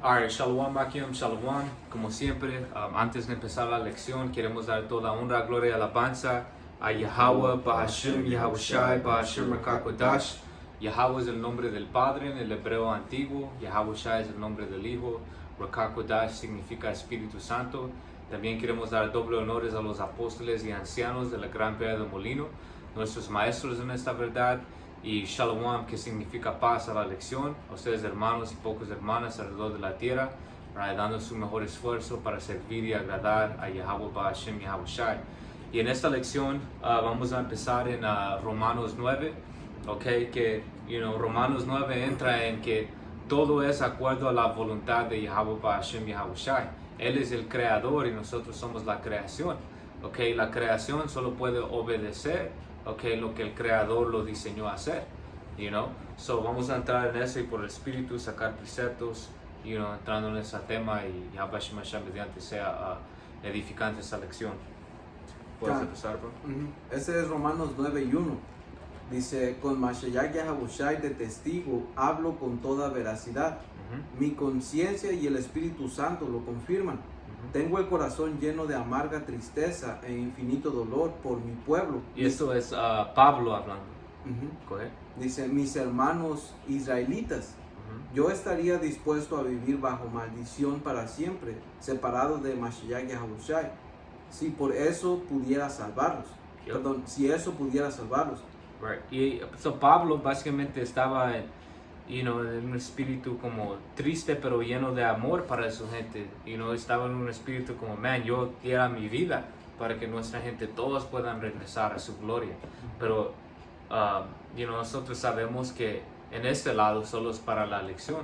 Alright, Shalom Akim, Shalom. Como siempre, antes de empezar la lección, queremos dar toda honra, gloria y alabanza a Yahweh, Bahashim, Yahushai, Bahashim Rakakodash. Yahweh es el nombre del Padre en el hebreo antiguo, Yahushai es el nombre del Hijo, Rakakodash significa Espíritu Santo. También queremos dar doble honores a los apóstoles y ancianos de la Gran Piedra de Molino, nuestros maestros en esta verdad. Y Shalom, que significa paz a la lección, a ustedes hermanos y pocas hermanas alrededor de la tierra, dando su mejor esfuerzo para servir y agradar a Yahweh Ba'ashem Yahushai. Y en esta lección vamos a empezar en Romanos 9, que Romanos 9 entra en que todo es acuerdo a la voluntad de Yahweh Ba'ashem Yahushai. Él es el creador y nosotros somos la creación. La creación solo puede obedecer lo que el creador lo diseñó a hacer, So vamos a entrar en eso y por el espíritu sacar preceptos, entrando en ese tema y Yahweh Mashiach mediante sea edificante esa lección. ¿Puedes empezar, bro? Ese es Romanos 9:1. Dice, con Mashiach Yahushai de testigo, hablo con toda veracidad. Mi conciencia y el Espíritu Santo lo confirman. Tengo el corazón lleno de amarga tristeza e infinito dolor por mi pueblo. Y esto es Pablo hablando. Dice, mis hermanos israelitas, yo estaría dispuesto a vivir bajo maldición para siempre, separado de Mashiach Yahushai, si por eso pudiera salvarlos. Perdón, si eso pudiera salvarlos. Right. Y Pablo básicamente estaba en un espíritu como triste pero lleno de amor para su gente. Estaba en un espíritu como, yo diera mi vida para que nuestra gente, todos puedan regresar a su gloria. Pero nosotros sabemos que en este lado solo es para la elección.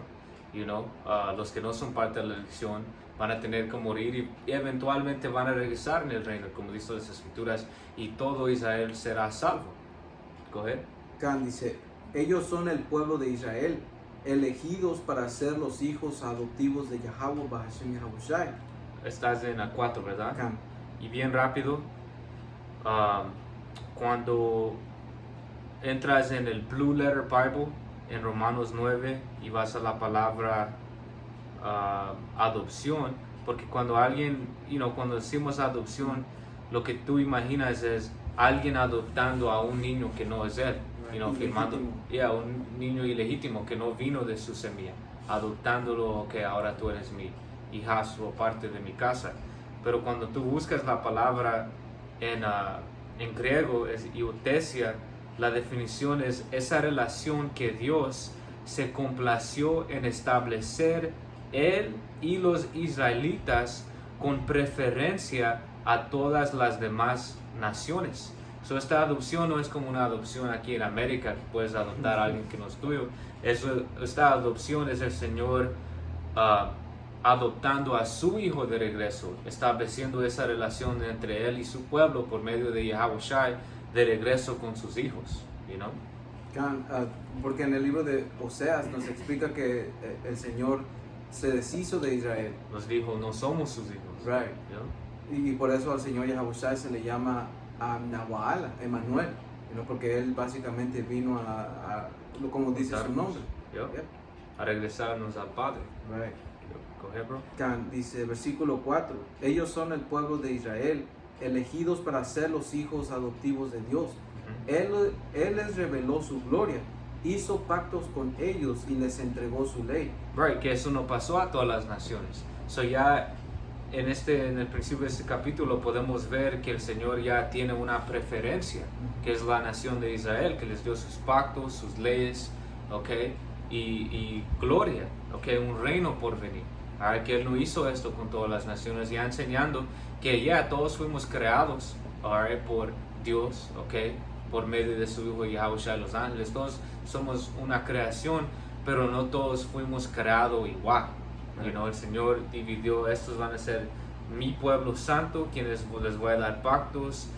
Los que no son parte de la elección van a tener que morir y eventualmente van a regresar en el reino, como dice las escrituras, y todo Israel será salvo. Can dice, ellos son el pueblo de Israel, elegidos para ser los hijos adoptivos de Yahweh Ba'ashem Yahushai. Estás en la 4, ¿verdad? Can. Y bien rápido, cuando entras en el Blue Letter Bible, en Romanos 9, y vas a la palabra adopción, porque cuando alguien, cuando decimos adopción, lo que tú imaginas es alguien adoptando a un niño que no es él, firmando un niño ilegítimo que no vino de su semilla, adoptándolo, que ahora tú eres mi hijastro, parte de mi casa. Pero cuando tú buscas la palabra en griego, es iotesia, la definición es esa relación que Dios se complació en establecer él y los israelitas con preferencia a todas las demás naciones. Esta adopción no es como una adopción aquí en América, que puedes adoptar a alguien que no es tuyo. Esta adopción es el Señor adoptando a su hijo de regreso, estableciendo esa relación entre él y su pueblo por medio de Yahushai de regreso con sus hijos. Porque en el libro de Oseas nos explica que el Señor se deshizo de Israel. Nos dijo, no somos sus hijos. Right. Y por eso al Señor Yahushai se le llama Nahual, Emmanuel, porque él básicamente vino a como dice su nombre, a regresarnos al Padre. Right. Bro. Dice versículo 4, ellos son el pueblo de Israel, elegidos para ser los hijos adoptivos de Dios. Él les reveló su gloria, hizo pactos con ellos y les entregó su ley. Right, que eso no pasó a todas las naciones. Ya en el principio de este capítulo podemos ver que el Señor ya tiene una preferencia, que es la nación de Israel, que les dio sus pactos, sus leyes, y gloria, un reino por venir. Que Él no hizo esto con todas las naciones, ya enseñando que ya todos fuimos creados por Dios, por medio de su Hijo Yahushua los ángeles. Todos somos una creación, pero no todos fuimos creados igual. El Señor dividió, estos van a ser mi pueblo santo, quienes les voy a dar pactos,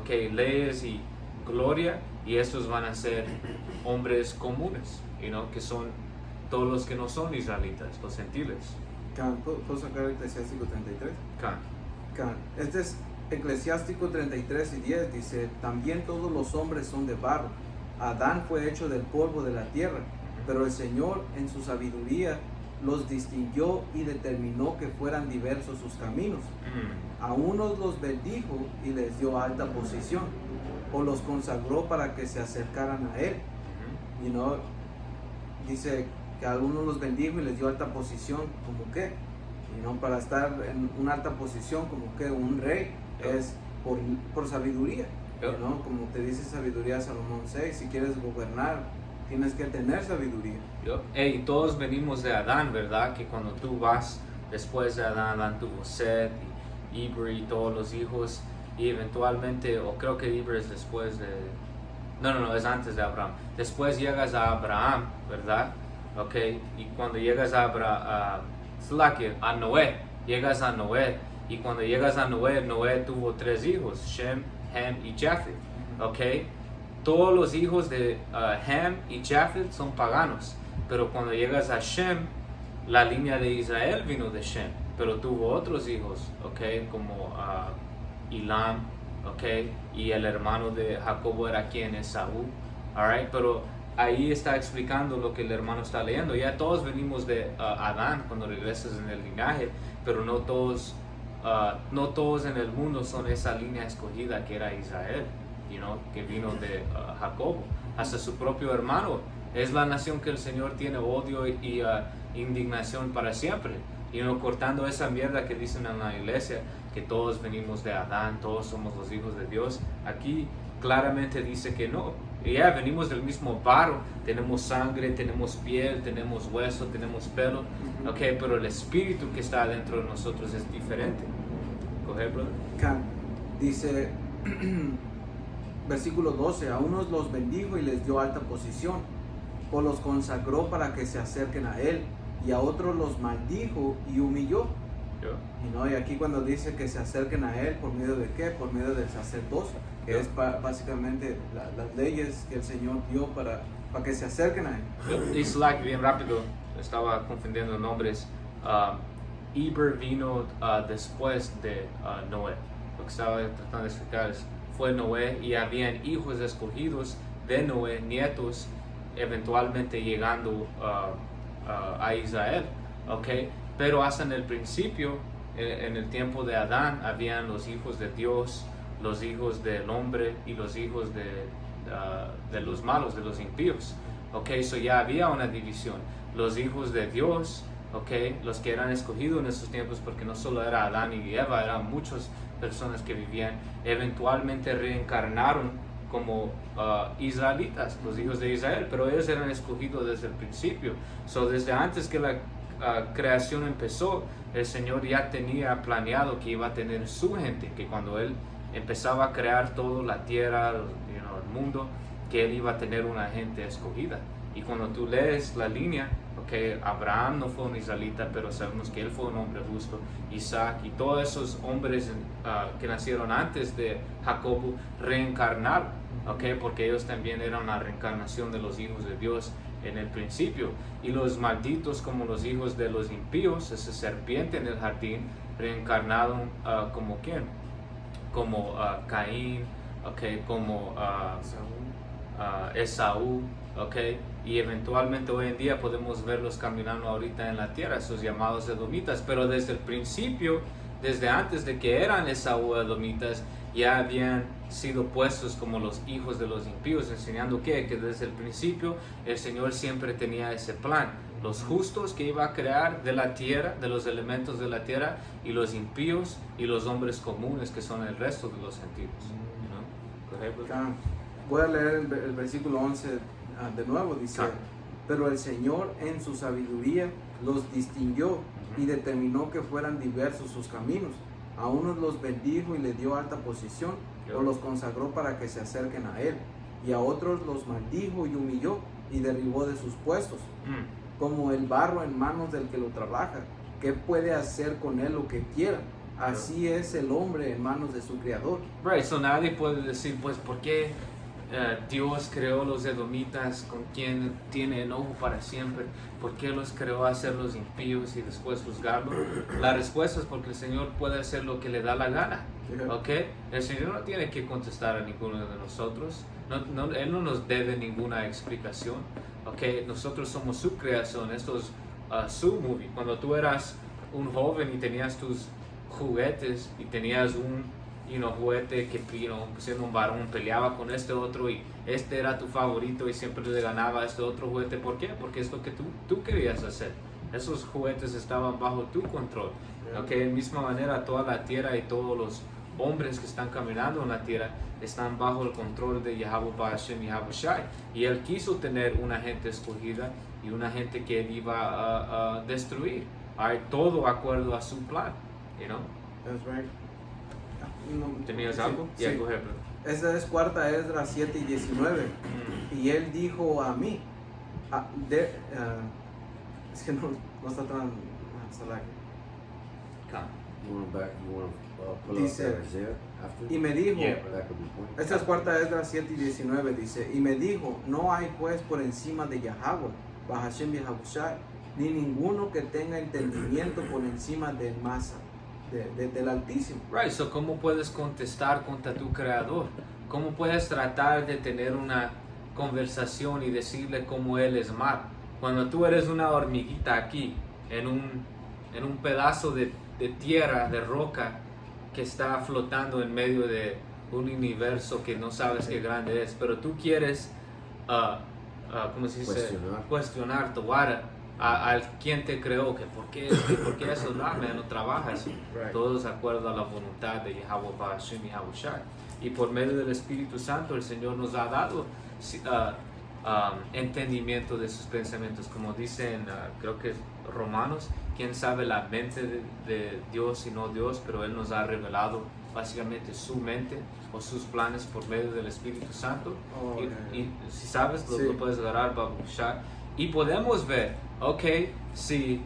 leyes y gloria, y estos van a ser hombres comunes, que son todos los que no son israelitas, los gentiles. ¿Puedo sacar Eclesiástico 33? Este es Eclesiástico 33 y 10, dice, también todos los hombres son de barro. Adán fue hecho del polvo de la tierra, pero el Señor en su sabiduría los distinguió y determinó que fueran diversos sus caminos. A unos los bendijo y les dio alta posición, o los consagró para que se acercaran a él. You know, dice que a algunos los bendijo y les dio alta posición, como que, you know, para estar en una alta posición, como que un rey es por sabiduría. ¿No? Como te dice sabiduría Salomón 6, si quieres gobernar, tienes que tener sabiduría. Hey, todos venimos de Adán, ¿verdad? Que cuando tú vas después de Adán, Adán tuvo Set y Eber y todos los hijos, y eventualmente, o creo que Eber es después de... No, es antes de Abraham. Después llegas a Abraham, ¿verdad? Ok, y cuando llegas a Noé, llegas a Noé, y cuando llegas a Noé, Noé tuvo 3 hijos, Shem, Ham y Japheth, ¿ok? Todos los hijos de Ham y Japheth son paganos, pero cuando llegas a Shem, la línea de Israel vino de Shem, pero tuvo otros hijos, ¿ok? Como Elam, ¿ok? Y el hermano de Jacobo era quien, Esaú, ¿alright? Pero ahí está explicando lo que el hermano está leyendo. Ya todos venimos de Adán cuando regresas en el linaje, pero no todos en el mundo son esa línea escogida que era Israel, you know, que vino de Jacobo. Hasta su propio hermano es la nación que el Señor tiene odio y indignación para siempre, you know, cortando esa mierda que dicen en la iglesia que todos venimos de Adán, todos somos los hijos de Dios. Aquí claramente dice que no. Ya venimos del mismo barro, tenemos sangre, tenemos piel, tenemos hueso, tenemos pelo, okay, pero el espíritu que está dentro de nosotros es diferente. Coge, brother. Dice, versículo 12, a unos los bendijo y les dio alta posición, o los consagró para que se acerquen a él, y a otros los maldijo y humilló. Y aquí cuando dice que se acerquen a él, ¿por medio de qué? Por medio del sacerdocio, que es básicamente las leyes que el Señor dio para que se acerquen a él. Dice bien rápido, estaba confundiendo nombres. Eber vino después de Noé. Lo que estaba tratando de explicar fue Noé, y habían hijos escogidos de Noé, nietos, eventualmente llegando a Israel, ¿ok? Pero hasta en el principio, en el tiempo de Adán, habían los hijos de Dios, los hijos del hombre y los hijos de los malos, de los impíos. Ok, so ya había una división. Los hijos de Dios, ok, los que eran escogidos en esos tiempos, porque no solo era Adán y Eva, eran muchas personas que vivían, eventualmente reencarnaron como israelitas, los hijos de Israel, pero ellos eran escogidos desde el principio. So desde antes que la creación empezó, el Señor ya tenía planeado que iba a tener su gente, que cuando Él empezaba a crear toda la tierra, el mundo, que Él iba a tener una gente escogida. Y cuando tú lees la línea, okay, Abraham no fue un israelita, pero sabemos que él fue un hombre justo, Isaac y todos esos hombres que nacieron antes de Jacobo reencarnaron, okay, porque ellos también eran la reencarnación de los hijos de Dios en el principio. Y los malditos, como los hijos de los impíos, esa serpiente en el jardín, reencarnaron como ¿quién? Como Caín, okay, como Esaú, okay, y eventualmente hoy en día podemos verlos caminando ahorita en la tierra, esos llamados edomitas, pero desde el principio, desde antes de que eran Esaú edomitas, ya habían sido puestos como los hijos de los impíos, enseñando que desde el principio el Señor siempre tenía ese plan, los justos que iba a crear de la tierra, de los elementos de la tierra, y los impíos y los hombres comunes que son el resto de los gentiles, ¿no? Voy a leer el versículo 11 de nuevo, dice, pero el Señor en su sabiduría los distinguió y determinó que fueran diversos sus caminos. A unos los bendijo y les dio alta posición, o los consagró para que se acerquen a él, y a otros los maldijo y humilló y derribó de sus puestos, como el barro en manos del que lo trabaja, que puede hacer con él lo que quiera. Así es el hombre en manos de su creador. Right, so nadie puede decir, pues, ¿por qué Dios creó los edomitas con quien tiene enojo para siempre? ¿Por qué los creó a hacer los impíos y después juzgarlos? La respuesta es porque el Señor puede hacer lo que le da la gana, ¿ok? El Señor no tiene que contestar a ninguno de nosotros, Él no nos debe ninguna explicación, ¿ok? Nosotros somos su creación, estos su movie. Cuando tú eras un joven y tenías tus juguetes y tenías un juguete que siendo un varón peleaba con este otro y este era tu favorito y siempre le ganaba a este otro juguete. ¿Por qué? Porque es lo que tú querías hacer. Esos juguetes estaban bajo tu control. Okay, de misma manera toda la tierra y todos los hombres que están caminando en la tierra están bajo el control de Yahweh Hashem y Yahweh Shai. Y él quiso tener una gente escogida y una gente que él iba a destruir. Hay todo acuerdo a su plan. That's right. ¿Tenías Sí, algo? sí. Ya, cogerlo. Esa es cuarta Esdras 7 y 19. Y él dijo a mí, es que no está tan... You want to pull Dice, up Isaiah after? y me dijo, That could be point. esta es cuarta Esdras 7 y 19, dice, y me dijo, no hay juez por encima de Yahweh, Bahashem Yahabushai, ni ninguno que tenga entendimiento por encima del Masa, del Altísimo. Right, so ¿cómo puedes contestar contra tu creador? ¿Cómo puedes tratar de tener una conversación y decirle cómo él es mal? Cuando tú eres una hormiguita aquí, en un pedazo de tierra, de roca, que está flotando en medio de un universo que no sabes qué grande es, pero tú quieres, ¿cómo se dice? Cuestionar tu vara al quien te creó, que por qué eso no trabaja así. Right. Todos de acuerdo a la voluntad de Yahweh Hashem y Yahweh Shai. Y por medio del Espíritu Santo el Señor nos ha dado entendimiento de sus pensamientos, como dicen, creo que es Romanos, quién sabe la mente de Dios y no Dios, pero Él nos ha revelado básicamente su mente o sus planes por medio del Espíritu Santo. Y si sabes, lo puedes agarrar, babushar, y podemos ver, si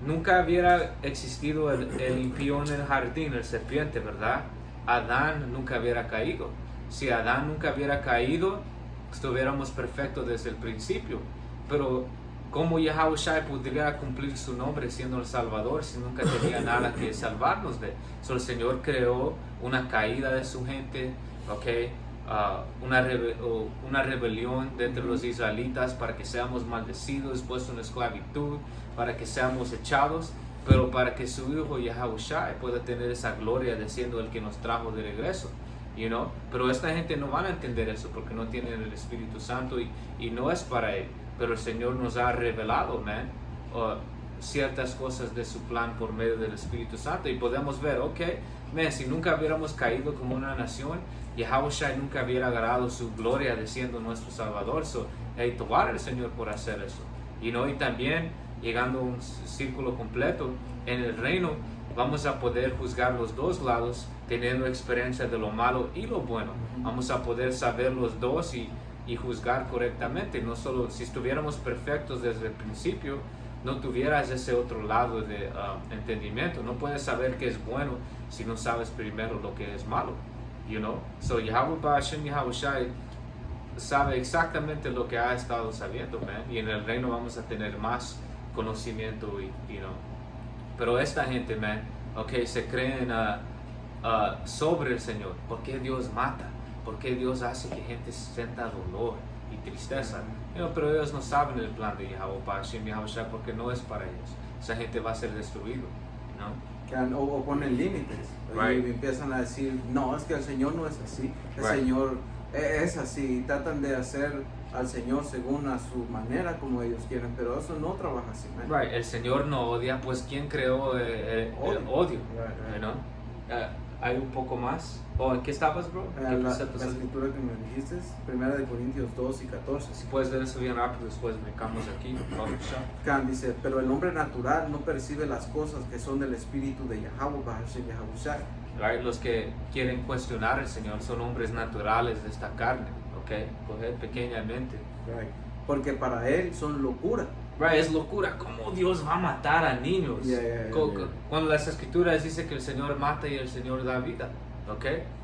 nunca hubiera existido el impío en el jardín, el serpiente, ¿verdad? Adán nunca hubiera caído. Si Adán nunca hubiera caído, estuviéramos perfectos desde el principio. Pero ¿cómo Yahweh Shai podría cumplir su nombre siendo el Salvador si nunca tenía nada que salvarnos de? El Señor creó una caída de su gente, una rebelión de entre los israelitas para que seamos maldecidos, puestos en esclavitud, para que seamos echados, pero para que su Hijo Yahweh Shai pueda tener esa gloria de siendo el que nos trajo de regreso. Pero esta gente no van a entender eso porque no tienen el Espíritu Santo y no es para él. Pero el Señor nos ha revelado, ciertas cosas de su plan por medio del Espíritu Santo y podemos ver, si nunca hubiéramos caído como una nación, Yahweh Shai nunca hubiera agarrado su gloria de siendo nuestro Salvador. Tobar al Señor por hacer eso. Y también llegando a un círculo completo en el reino, vamos a poder juzgar los dos lados, teniendo experiencia de lo malo y lo bueno. Vamos a poder saber los dos y juzgar correctamente. No solo si estuviéramos perfectos desde el principio, no tuvieras ese otro lado de entendimiento. No puedes saber qué es bueno si no sabes primero lo que es malo. So Yahweh Hashem Yahweh Shai sabe exactamente lo que ha estado sabiendo, y en el reino vamos a tener más conocimiento pero esta gente, se creen sobre el Señor. ¿Por qué Dios mata? ¿Por qué Dios hace que gente sienta dolor y tristeza? Pero ellos no saben el plan de Yahweh Hashem Yahweh Shai porque no es para ellos. Esa gente va a ser destruido, O ponen límites. Right. Y empiezan a decir, no, es que el Señor no es así. El Right. Señor es así. Tratan de hacer al Señor según a su manera, como ellos quieren. Pero eso no trabaja así, Right. El Señor no odia, pues ¿quién creó el odio? Right. Hay un poco más. ¿En qué estabas, bro? ¿Qué La preceptos? escritura que me dijiste, 1 Corintios 2 y 14. Si puedes ver eso bien rápido, después brincamos aquí. Khan dice, pero el hombre natural no percibe las cosas que son del espíritu de Yahweh Bahashem Yahweh Shai. Right. Los que quieren cuestionar al Señor son hombres naturales de esta carne, coger pequeñamente. Right. Porque para él son locura. Right. Es locura. ¿Cómo Dios va a matar a niños? Yeah. Cuando las escrituras dicen que el Señor mata y el Señor da vida,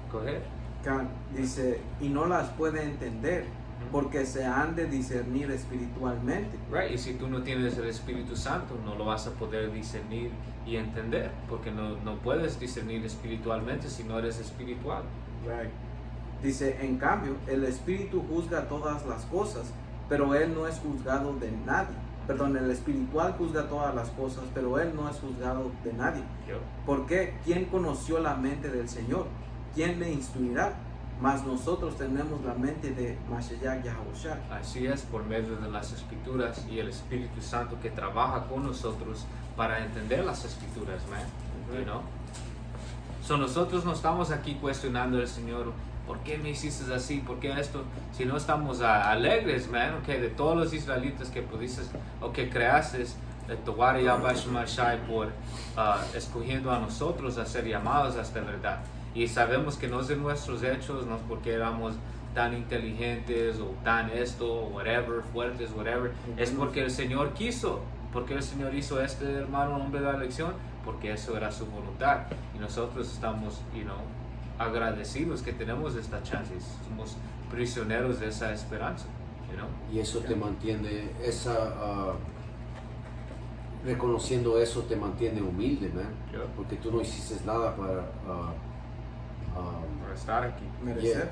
coger. Khan dice, y no las puede entender porque se han de discernir espiritualmente. Right. Y si tú no tienes el Espíritu Santo, no lo vas a poder discernir y entender, porque no puedes discernir espiritualmente si no eres espiritual. Right. Dice, en cambio, el Espíritu juzga todas las cosas, pero él no es juzgado de nadie. perdón, el espiritual juzga todas las cosas, pero él no es juzgado de nadie. ¿Por qué? ¿Quién conoció la mente del Señor? ¿Quién le instruirá? Mas nosotros tenemos la mente de Mashiach Yahushua. Así es, por medio de las Escrituras y el Espíritu Santo que trabaja con nosotros para entender las Escrituras, man. You know? So nosotros no estamos aquí cuestionando al Señor, ¿por qué me hiciste así? ¿Por qué esto? Si no estamos alegres, man, okay, de todos los israelitas que pudiste o que creaste, de Tawara Yabashimashai por escogiendo a nosotros a ser llamados a esta verdad. Y sabemos que no es de nuestros hechos, no es porque éramos tan inteligentes o tan esto, whatever, fuertes, whatever. Es porque el Señor quiso, porque el Señor hizo este hermano hombre de la elección, porque eso era su voluntad. Y nosotros estamos, agradecidos que tenemos esta chance. Somos prisioneros de esa esperanza. Y eso te mantiene, reconociendo eso te mantiene humilde, man. Porque tú no hiciste nada para estar aquí. Merecer.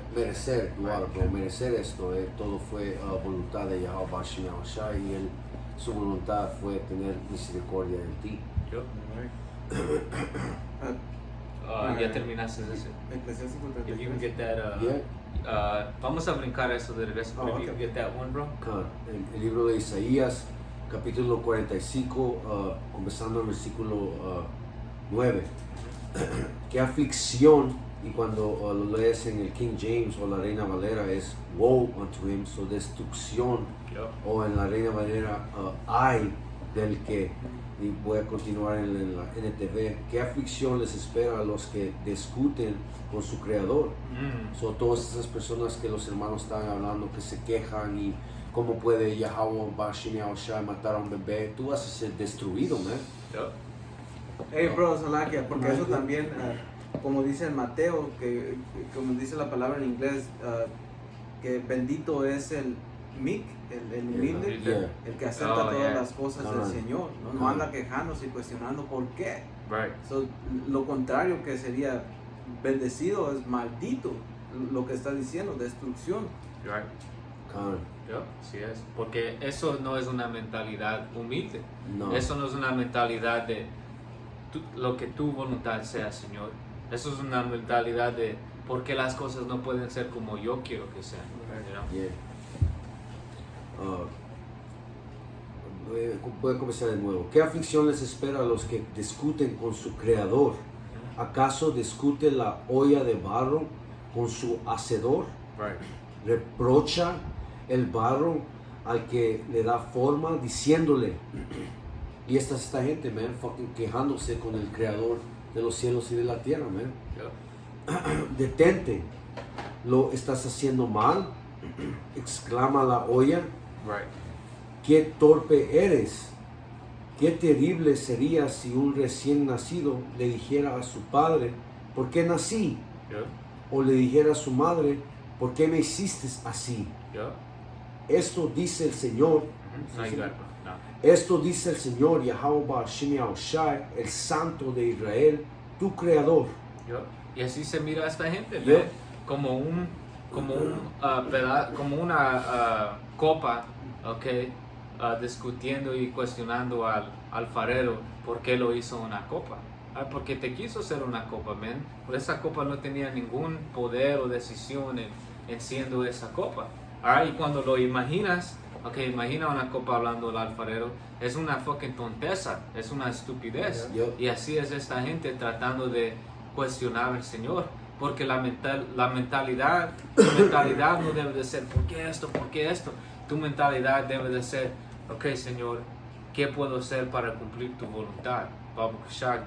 Merecer esto. Todo fue voluntad de Yahweh Shai y su voluntad fue tener misericordia de ti. Ya terminaste ese. Eclesiastes If you can 53. get that, vamos a brincar eso de regreso. If you can get that one, bro. El libro de Isaías, capítulo 45, comenzando el versículo 9. Qué aflicción, y cuando lo lees en el King James o la Reina Valera es woe unto him, so destrucción, o en la Reina Valera ay del que, y voy a continuar en la NTV, qué aflicción les espera a los que discuten con su creador. Son todas esas personas que los hermanos están hablando, que se quejan y cómo puede Yahweh Bashim Yahushua matar a un bebé. Tú vas a ser destruido, man. Hey, bro, Salakia, porque eso también, como dice en Mateo, que como dice la palabra en inglés, que bendito es el meek, el humilde, el que acepta todas las cosas del Señor, no anda quejándose y cuestionando por qué. Right. So, lo contrario que sería bendecido es maldito, lo que está diciendo, destrucción. Right. Sí es, porque eso no es una mentalidad humilde. No. Eso no es una mentalidad de lo que tu voluntad sea, Señor. Eso es una mentalidad de por qué las cosas no pueden ser como yo quiero que sean. Voy a comenzar de nuevo. ¿Qué aflicción les espera a los que discuten con su creador? ¿Acaso discute la olla de barro con su hacedor? Right. Reprocha el barro al que le da forma diciéndole, y esta gente, man, fucking quejándose con el creador de los cielos y de la tierra, man. Detente, lo estás haciendo mal, exclama la olla. Right. Qué torpe eres, qué terrible sería si un recién nacido le dijera a su padre, ¿por qué nací? O le dijera a su madre, ¿por qué me hiciste así? Esto dice el Señor. Esto dice el Señor, Yahweh Bashim Yahushai, el Santo de Israel, tu Creador. Y así se mira a esta gente, como una copa, okay, discutiendo y cuestionando al alfarero por qué lo hizo una copa. Porque te quiso hacer una copa, man. Pero esa copa no tenía ningún poder o decisión en siendo esa copa. Y cuando lo imaginas, imagina una copa hablando al alfarero, es una fucking tonteza, es una estupidez. Y así es esta gente tratando de cuestionar al Señor, porque la mentalidad no debe de ser, ¿por qué esto? ¿Por qué esto? Tu mentalidad debe de ser, Señor, ¿qué puedo hacer para cumplir tu voluntad?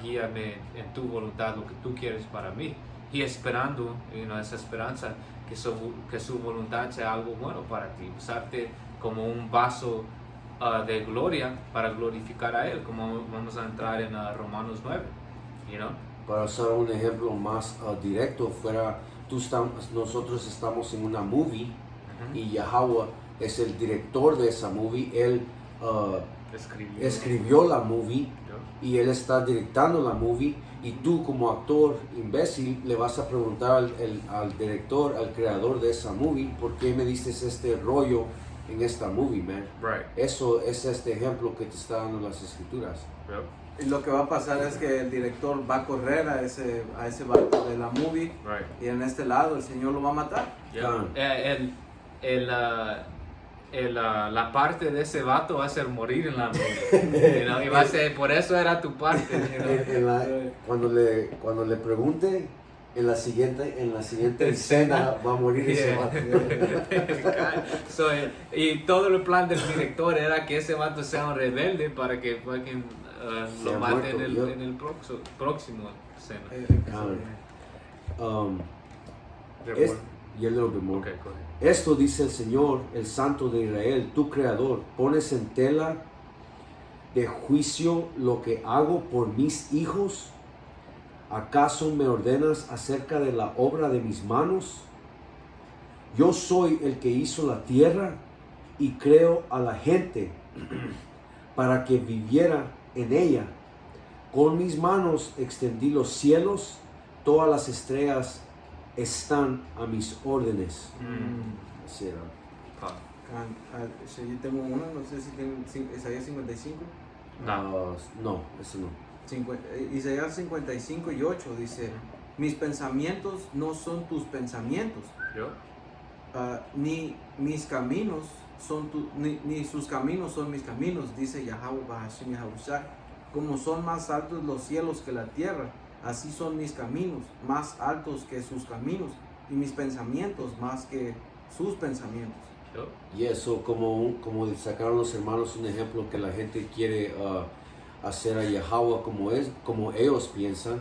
Guíame en tu voluntad, lo que tú quieres para mí. Y esperando, esa esperanza, que su voluntad sea algo bueno para ti, usarte como un vaso de gloria para glorificar a Él, como vamos a entrar en Romanos 9, Para usar un ejemplo más directo, nosotros estamos en una movie y Yahweh es el director de esa movie. Él escribió la movie y Él está directando la movie, y tú como actor imbécil le vas a preguntar al director, al creador de esa movie, ¿por qué me diste este rollo en esta movie, man. Right. Eso es este ejemplo que te está dando las escrituras. Yep. Y lo que va a pasar es que el director va a correr a ese barco de la movie, Right. y en este lado el Señor lo va a matar. Yeah. La parte de ese vato va a ser morir en la movie. You know, y va a ser, por eso era tu parte. You know? Cuando le pregunte, en la siguiente escena va a morir ese vato. So, y todo el plan del director era que ese vato sea un rebelde para que fucking, lo Sea mate muerto, en el próximo escena. Y a little bit more. Okay, go ahead. Esto dice el Señor, el Santo de Israel, tu Creador, pones en tela de juicio lo que hago por mis hijos. ¿Acaso me ordenas acerca de la obra de mis manos? Yo soy el que hizo la tierra y creo a la gente para que viviera en ella. Con mis manos extendí los cielos, todas las estrellas están a mis órdenes. Así era. Si yo tengo uno, no sé si tiene Isaías 55. No, eso no. Isaías 55 y 8 dice: mis pensamientos no son tus pensamientos, Yo. ni mis caminos son ni sus caminos son mis caminos, dice Yahweh Bahashim Yahushua. Como son más altos los cielos que la tierra, así son mis caminos, más altos que sus caminos, y mis pensamientos más que sus pensamientos. Yo. Y eso, como sacaron los hermanos un ejemplo que la gente quiere hacer a Yahweh como ellos piensan.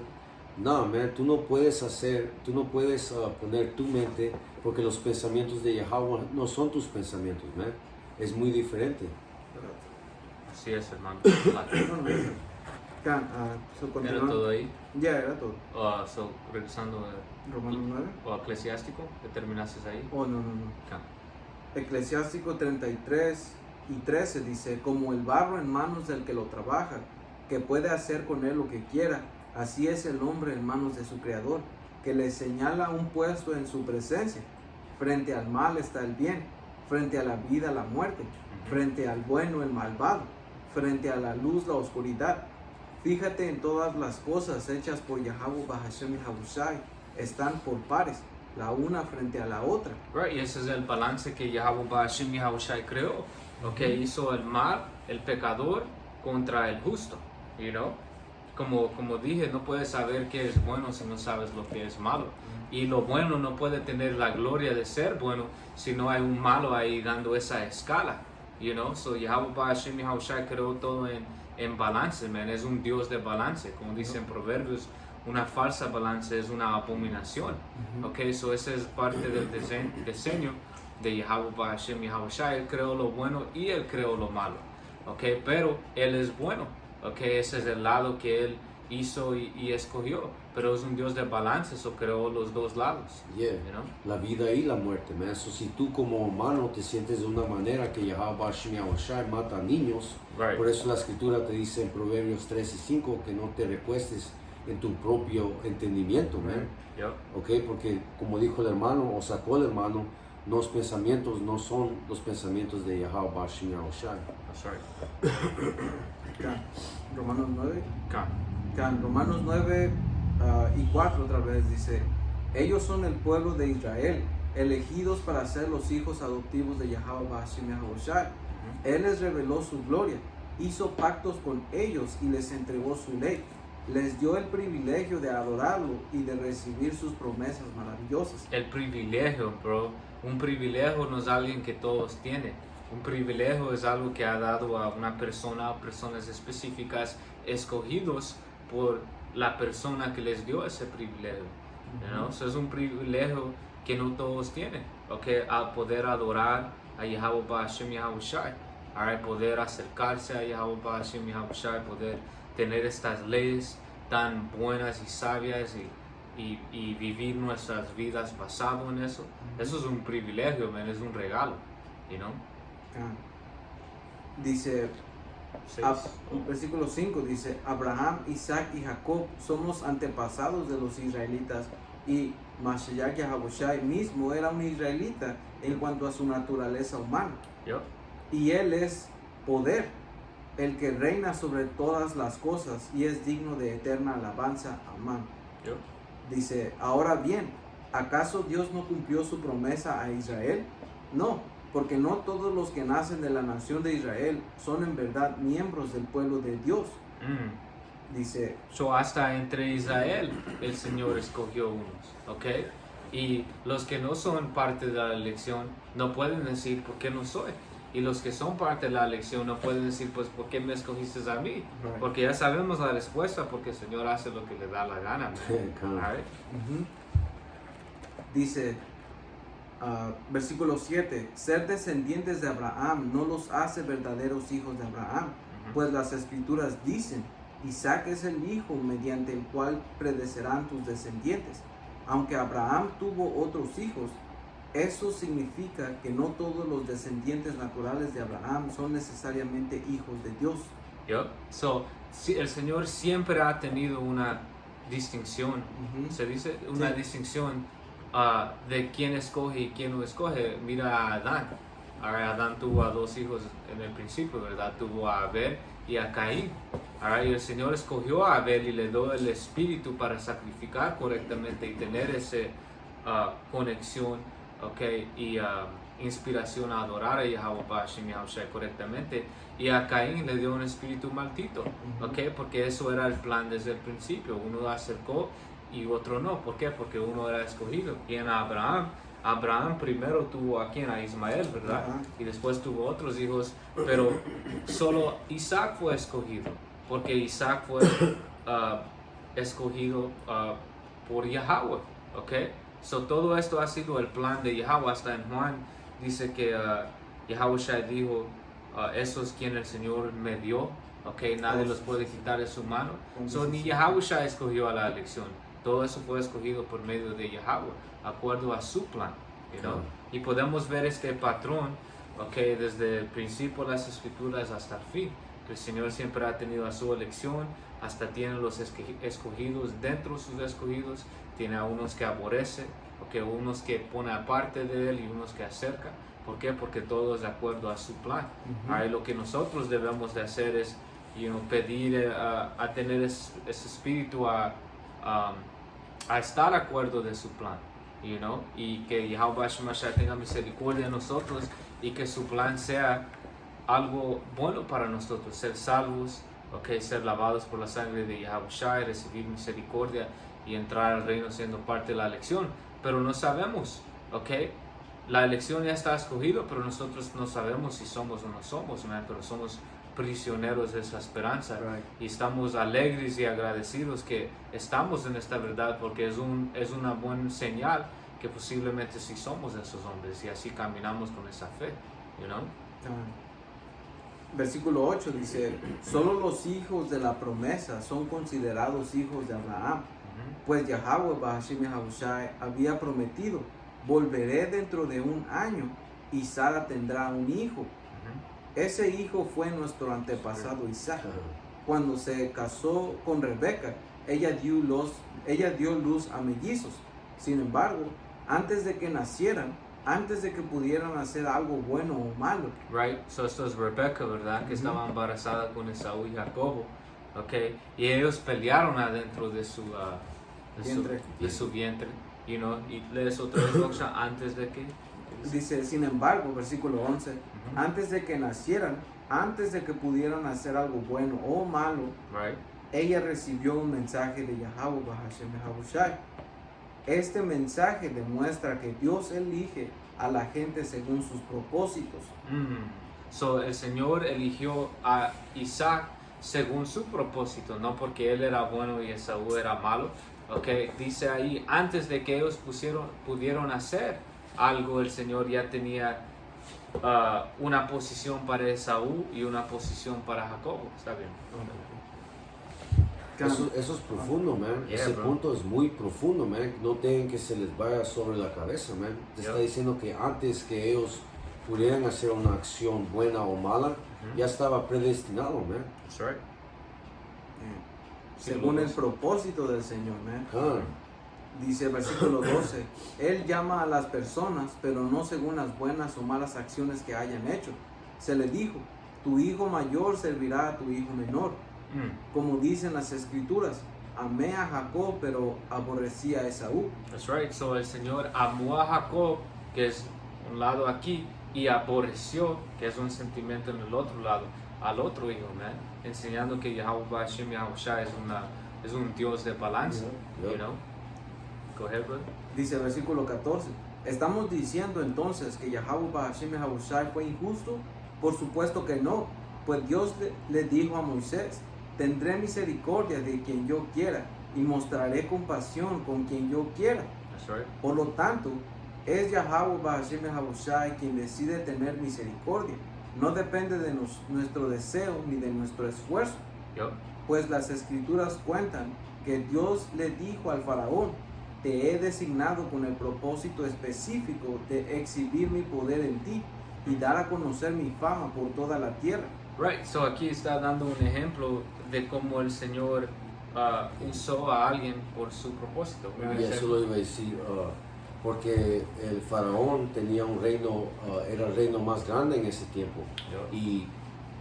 No, man, tú no puedes poner tu mente, porque los pensamientos de Yahweh no son tus pensamientos, man. Es muy diferente. Así es, hermano. ¿Era ¿Era todo ahí? Ya, era todo. Regresando a Romanos 9. o Eclesiástico, ¿te terminaste ahí? Oh, no. Eclesiástico 33 y 13 dice: como el barro en manos del que lo trabaja, que puede hacer con él lo que quiera, así es el hombre en manos de su Creador, que le señala un puesto en su presencia. Frente al mal está el bien, frente a la vida la muerte, frente al bueno el malvado, frente a la luz la oscuridad. Fíjate en todas las cosas hechas por Yahweh Bahashim Yahushai, están por pares, la una frente a la otra. Right, y ese es el balance que Yahweh Bahashim Yahushai creó. Okay, hizo el mal, el pecador, contra el justo. You know? Como dije, no puedes saber qué es bueno si no sabes lo que es malo. Y lo bueno no puede tener la gloria de ser bueno si no hay un malo ahí dando esa escala. You know? So Yahweh Bahashim Yahushai creó todo en balance, man. Es un Dios de balance. Como dicen Proverbios, una falsa balance es una abominación. Okay, so ese es parte del diseño de Yahweh Bahashim Yahushai. Él creó lo bueno y él creó lo malo. Okay, pero él es bueno. Okay, ese es el lado que él hizo y escogió. Pero es un Dios de balance, eso creó los dos lados. Yeah. You know? La vida y la muerte, man. So, si tú como humano te sientes de una manera que Yahweh Bahashim Yahushai mata a niños, Right. por eso la escritura te dice en Proverbios 3 y 5 que no te recuestes en tu propio entendimiento, man. Yep. Okay, porque como dijo el hermano, o sacó el hermano, los pensamientos no son los pensamientos de Yahweh Bahashim Yahushai. That's right. Romanos 9. Come. Romanos 9 y 4 otra vez dice: ellos son el pueblo de Israel, elegidos para ser los hijos adoptivos de Yahweh Bahashim Yahushai. Él les reveló su gloria, hizo pactos con ellos y les entregó su ley. Les dio el privilegio de adorarlo y de recibir sus promesas maravillosas. El privilegio, bro. Un privilegio no es alguien que todos tienen. Un privilegio es algo que ha dado a una persona, a personas específicas, escogidos por la persona que les dio ese privilegio. You know? So es un privilegio que no todos tienen. Okay? A poder adorar a Yahweh Bahashim Yahushai. Poder acercarse a Yahweh Bahashim Yahushai, poder tener estas leyes tan buenas y sabias y vivir nuestras vidas basado en eso. Eso es un privilegio, man. Es un regalo, you know? Dice, Seis. versículo 5 dice: Abraham, Isaac y Jacob somos antepasados de los israelitas y Mashiach Yahawashi mismo era un israelita en cuanto a su naturaleza humana. Yup. Y Él es poder, el que reina sobre todas las cosas y es digno de eterna alabanza. Amén. Yup. Dice, ahora bien, ¿acaso Dios no cumplió su promesa a Israel? No, porque no todos los que nacen de la nación de Israel son en verdad miembros del pueblo de Dios. Dice, So hasta entre Israel el Señor escogió unos, ¿ok? Y los que no son parte de la elección no pueden decir ¿por qué no soy? Y los que son parte de la elección no pueden decir pues ¿por qué me escogiste a mí? Right. Porque ya sabemos la respuesta, porque el Señor hace lo que le da la gana, man. Alright? dice, versículo 7, ser descendientes de Abraham no los hace verdaderos hijos de Abraham, pues las escrituras dicen, Isaac es el hijo mediante el cual prevalecerán tus descendientes. Aunque Abraham tuvo otros hijos, eso significa que no todos los descendientes naturales de Abraham son necesariamente hijos de Dios. Yup. So, sí, el Señor siempre ha tenido una distinción, se dice, una Sí. distinción de quién escoge y quién no escoge. Mira a Adán. Adán tuvo a dos hijos en el principio, ¿verdad? Tuvo a Abel y a Caín. Y el Señor escogió a Abel y le dio el espíritu para sacrificar correctamente y tener esa conexión, okay, y inspiración a adorar a Yahweh Bashim Yahushua correctamente. Y a Caín le dio un espíritu maldito, okay, porque eso era el plan desde el principio. Uno acercó y otro no. ¿Por qué? Porque uno era escogido. Y en Abraham, Abraham primero tuvo a quien, a Ismael, ¿verdad? Y después tuvo otros hijos, pero solo Isaac fue escogido, porque Isaac fue escogido por Yahweh, ¿ok? So todo esto ha sido el plan de Yahweh. Hasta en Juan dice que Yahweh dijo, eso es quien el Señor me dio, ¿ok? Nadie los puede quitar de su mano. So ni Yahweh escogió a la elección. Todo eso fue escogido por medio de Yahweh, acuerdo a su plan, you know? Y podemos ver este patrón, okay, desde el principio de las escrituras hasta el fin, que el Señor siempre ha tenido a su elección, hasta tiene los escogidos dentro de sus escogidos, tiene a unos que aborrece, okay, unos que pone aparte de Él y unos que acerca. ¿Por qué? Porque todo es de acuerdo a su plan. Lo que nosotros debemos de hacer es, pedir a tener ese espíritu a estar de acuerdo de su plan, y que Yahweh Shemashah tenga misericordia de nosotros y que su plan sea algo bueno para nosotros, ser salvos, okay, ser lavados por la sangre de Yahweh, recibir misericordia y entrar al reino siendo parte de la elección. Pero no sabemos, okay, la elección ya está escogida, pero nosotros no sabemos si somos o no somos, man, pero somos prisioneros de esa esperanza. Right. Y estamos alegres y agradecidos que estamos en esta verdad, porque es una buena señal que posiblemente sí somos esos hombres y así caminamos con esa fe, Versículo 8 dice, solo los hijos de la promesa son considerados hijos de Abraham, pues Yahweh Bashim Yahushai había prometido, volveré dentro de un año y Sara tendrá un hijo. Ese hijo fue nuestro antepasado Isaac. Cuando se casó con Rebeca, ella dio luz a mellizos. Sin embargo, antes de que nacieran, antes de que pudieran hacer algo bueno o malo. Right, so esto es Rebeca, ¿verdad? Que estaba embarazada con Esaú y Jacobo, okay, y ellos pelearon adentro de su vientre, y lees otra vez, antes de que... Dice, sin embargo, versículo 11, antes de que nacieran, antes de que pudieran hacer algo bueno o malo, right, ella recibió un mensaje de Yahweh Bahashem Yahushai. Este mensaje demuestra que Dios elige a la gente según sus propósitos. So el Señor eligió a Isaac según su propósito, no porque él era bueno y Esaú era malo. Okay, dice ahí, antes de que ellos pudieron hacer algo, el Señor ya tenía una posición para Esaú y una posición para Jacobo. Está bien. Eso es profundo, man. Yeah, Ese bro. punto es muy profundo, man. No dejen que se les vaya sobre la cabeza, man. Te está diciendo que antes que ellos pudieran hacer una acción buena o mala, ya estaba predestinado, man. That's right. Según el propósito del Señor, man. Dice el versículo 12, Él llama a las personas, pero no según las buenas o malas acciones que hayan hecho. Se le dijo, tu hijo mayor servirá a tu hijo menor. Como dicen las escrituras, amé a Jacob, pero aborrecí a Esaú. That's right. So el Señor amó a Jacob, que es un lado aquí, y aborreció, que es un sentimiento en el otro lado, al otro hijo, man. Enseñando que Yahweh Hashem Yahushua es un Dios de balanza, you know. Go ahead, brother. Dice el versículo 14, ¿estamos diciendo entonces que Yahweh Hashem Yahushua fue injusto? Por supuesto que no, pues Dios le dijo a Moisés, tendré misericordia de quien yo quiera y mostraré compasión con quien yo quiera. That's right. Por lo tanto, es Yahweh Hashem Yahushua quien decide tener misericordia. No depende de nuestro deseo ni de nuestro esfuerzo. Yep. Pues las escrituras cuentan que Dios le dijo al faraón, te he designado con el propósito específico de exhibir mi poder en ti y dar a conocer mi fama por toda la tierra. Right, so aquí está dando un ejemplo de cómo el Señor usó a alguien por su propósito. Y eso lo iba a decir, porque el faraón tenía un reino, era el reino más grande en ese tiempo. Yeah.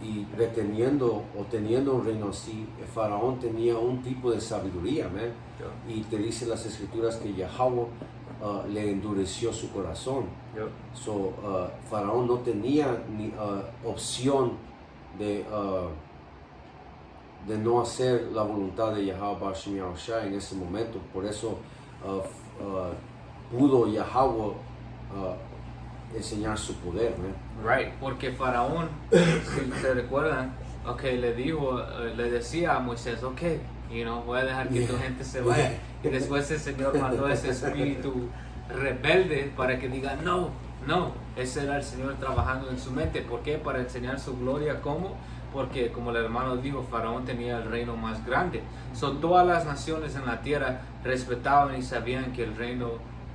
Y reteniendo o teniendo un reino así, el faraón tenía un tipo de sabiduría, man. Yeah. Y te dice las escrituras que Yahweh le endureció su corazón. Yeah. So, faraón no tenía ni opción de no hacer la voluntad de Yahweh Hashem Yahushua en ese momento. Por eso pudo Yahweh enseñar su poder, ¿no? Right, porque Faraón, si se recuerdan, le dijo, le decía a Moisés, voy a dejar que tu gente se vaya. Y después el Señor mandó ese espíritu rebelde para que diga, no. Ese era el Señor trabajando en su mente. ¿Por qué? Para enseñar su gloria. ¿Cómo? Porque como el hermano dijo, Faraón tenía el reino más grande. Todas las naciones en la tierra respetaban y sabían que el reino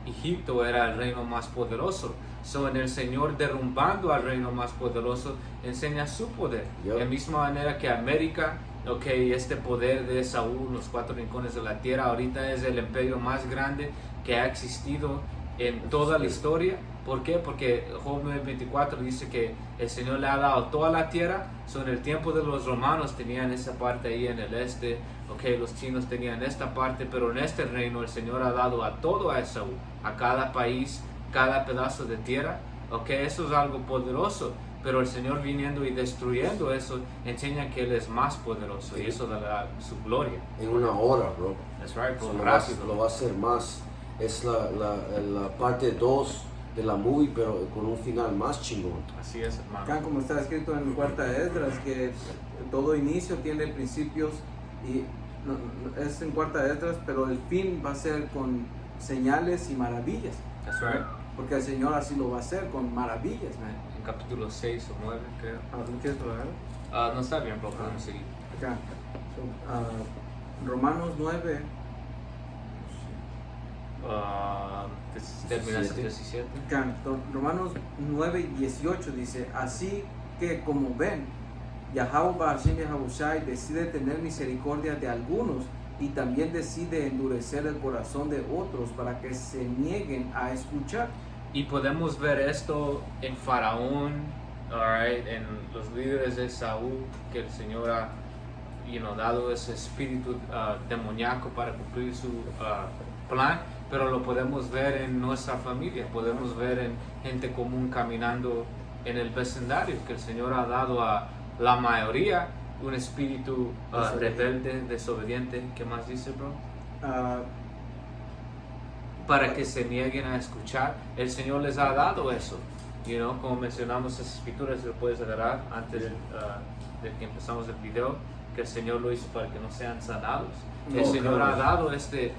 Egipto era el reino más poderoso. En el Señor derrumbando al reino más poderoso, enseña su poder. Yep. De la misma manera que América, este poder de Saúl, los 4 rincones de la tierra, ahorita es el imperio más grande que ha existido en toda la historia. ¿Por qué? Porque Job 9:24 dice que el Señor le ha dado toda la tierra. En el tiempo de los romanos tenían esa parte ahí en el este, los chinos tenían esta parte, pero en este reino el Señor ha dado a todo a Esaú, a cada país, cada pedazo de tierra. Eso es algo poderoso, pero el Señor viniendo y destruyendo eso enseña que Él es más poderoso, y eso da su gloria. En una hora, bro. That's right, So, rápido. lo va a hacer más. Es la parte 2 de la movie, pero con un final más chingón. Así es, hermano. Acá, como está escrito en Cuarta de Esdras, que todo inicio tiene principios, y es en Cuarta de Esdras, pero el fin va a ser con señales y maravillas. That's right. Porque el Señor así lo va a hacer con maravillas, man. En capítulo 6 o 9, creo. ¿Lo quieres probar? No está bien, pero podemos seguir. Acá. Romanos 9. Termina hasta 17. Acá, Romanos 9:18 dice, así que como ven, Yahweh Hashem Yahushai decide tener misericordia de algunos y también decide endurecer el corazón de otros para que se nieguen a escuchar. Y podemos ver esto en Faraón, en los líderes de Saúl, que el Señor ha dado ese espíritu demoníaco para cumplir su plan, pero lo podemos ver en nuestra familia, podemos ver en gente común caminando en el vecindario, que el Señor ha dado a la mayoría un espíritu rebelde, desobediente. ¿Qué más dice, bro? Para que se nieguen a escuchar. El Señor les ha dado eso. Como mencionamos las escrituras, lo puedes agarrar antes de que empezamos el video, que el Señor lo hizo para que no sean sanados. El Señor ha dado este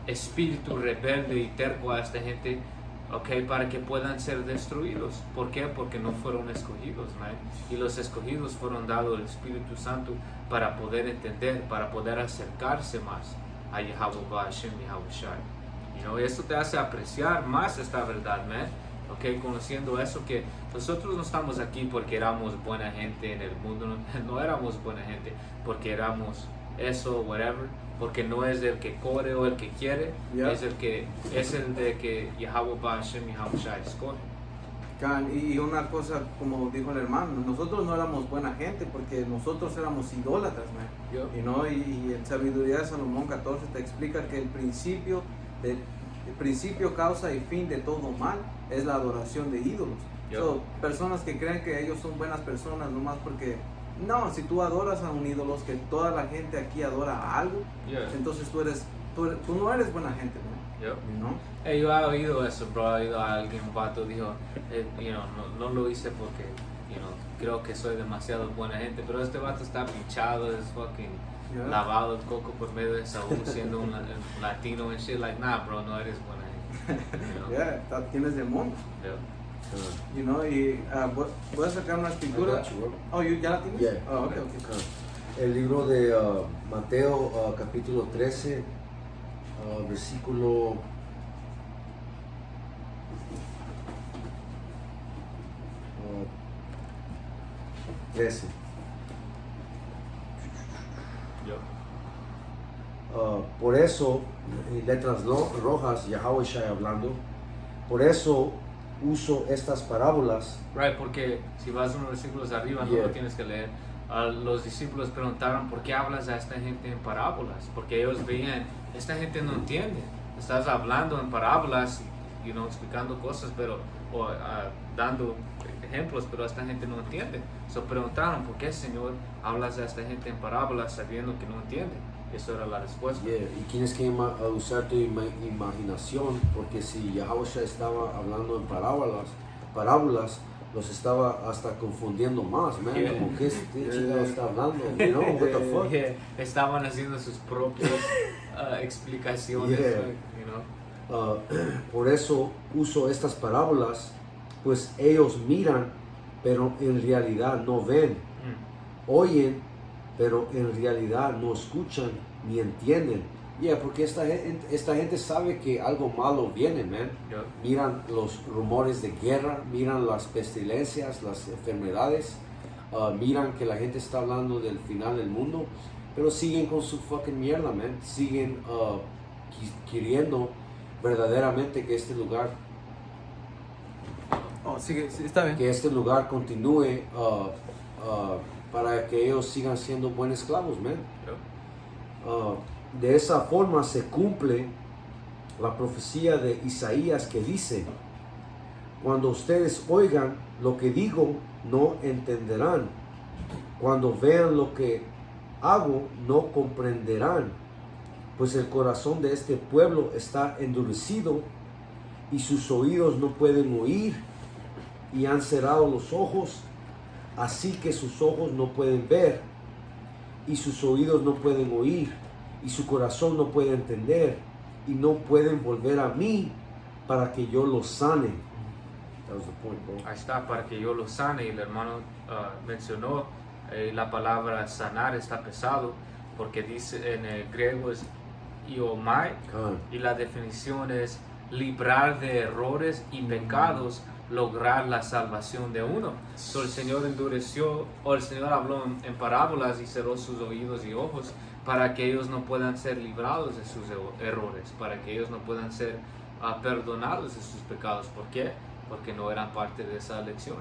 espíritu rebelde y terco a esta gente, para que puedan ser destruidos. ¿Por qué? Porque no fueron escogidos, man. Y los escogidos fueron dados el Espíritu Santo para poder entender, para poder acercarse más a Yahweh Hashem Yahushua. Y esto te hace apreciar más esta verdad, man. Conociendo eso, que nosotros no estamos aquí porque éramos buena gente en el mundo, no éramos buena gente porque éramos eso, whatever. porque no es el que corre o el que quiere, Yeah. es el de que Yahweh Bahashem Yahweh Shai escoge. Y una cosa, como dijo el hermano, nosotros no éramos buena gente porque nosotros éramos idólatras, man. Yo. Y en Sabiduría de Salomón 14 te explica que el principio, causa y fin de todo mal es la adoración de ídolos. Yo. So, personas que creen que ellos son buenas personas nomás porque, no, si tú adoras a un ídolo, que toda la gente aquí adora a algo, Yeah. entonces tú no eres buena gente, ¿no? Yo. ¿No? Yo he oído eso, bro. He oído a alguien, un vato, dijo, no lo hice porque, creo que soy demasiado buena gente, pero este vato está pinchado, es fucking Yeah. lavado el coco por medio de Saúl, siendo un latino and shit, like, nah, bro, no eres buena gente. Yeah, tienes demonios. Yo. Y voy a sacar una escritura. I got you, bro. Oh, ¿ya la tienes? Yeah. Oh, okay. El libro de Mateo, capítulo 13, versículo 13. Yo. Por eso, en letras rojas, Yahweh Shai hablando, por eso uso estas parábolas. Right, porque si vas unos versículos arriba, no Yeah. lo tienes que leer. Los discípulos preguntaron, ¿por qué hablas a esta gente en parábolas? Porque ellos veían, esta gente no entiende. Estás hablando en parábolas, explicando cosas, dando ejemplos, pero esta gente no entiende. So preguntaron, ¿por qué, Señor, hablas a esta gente en parábolas sabiendo que no entiende? Eso era la respuesta. Yeah. Y tienes que usar tu imaginación, porque si Yahweh Shai estaba hablando en parábolas, los estaba hasta confundiendo más, man. Yeah. Como que este chingado está hablando, what the fuck? Yeah. Estaban haciendo sus propias explicaciones, Yeah. Por eso uso estas parábolas, pues ellos miran, pero en realidad no ven, oyen, pero en realidad no escuchan ni entienden. Porque esta gente sabe que algo malo viene, man. Yeah. Miran los rumores de guerra, miran las pestilencias, las enfermedades, miran que la gente está hablando del final del mundo, pero siguen con su fucking mierda, man. Siguen queriendo verdaderamente que este lugar Sí, está bien. que este lugar continúe para que ellos sigan siendo buenos esclavos, man. De esa forma se cumple la profecía de Isaías que dice: cuando ustedes oigan lo que digo, no entenderán. Cuando vean lo que hago, no comprenderán. Pues el corazón de este pueblo está endurecido y sus oídos no pueden oír, y han cerrado los ojos, así que sus ojos no pueden ver y sus oídos no pueden oír y su corazón no puede entender, y no pueden volver a mí para que yo los sane. That was the point, bro. Ahí está, para que yo lo sane. Y el hermano mencionó la palabra sanar está pesado, porque dice en el griego es iomai, y la definición es librar de errores y pecados, lograr la salvación de uno. So, el Señor endureció, o el Señor habló en parábolas y cerró sus oídos y ojos para que ellos no puedan ser librados de sus errores, para que ellos no puedan ser perdonados de sus pecados. ¿Por qué? Porque no eran parte de esa elección.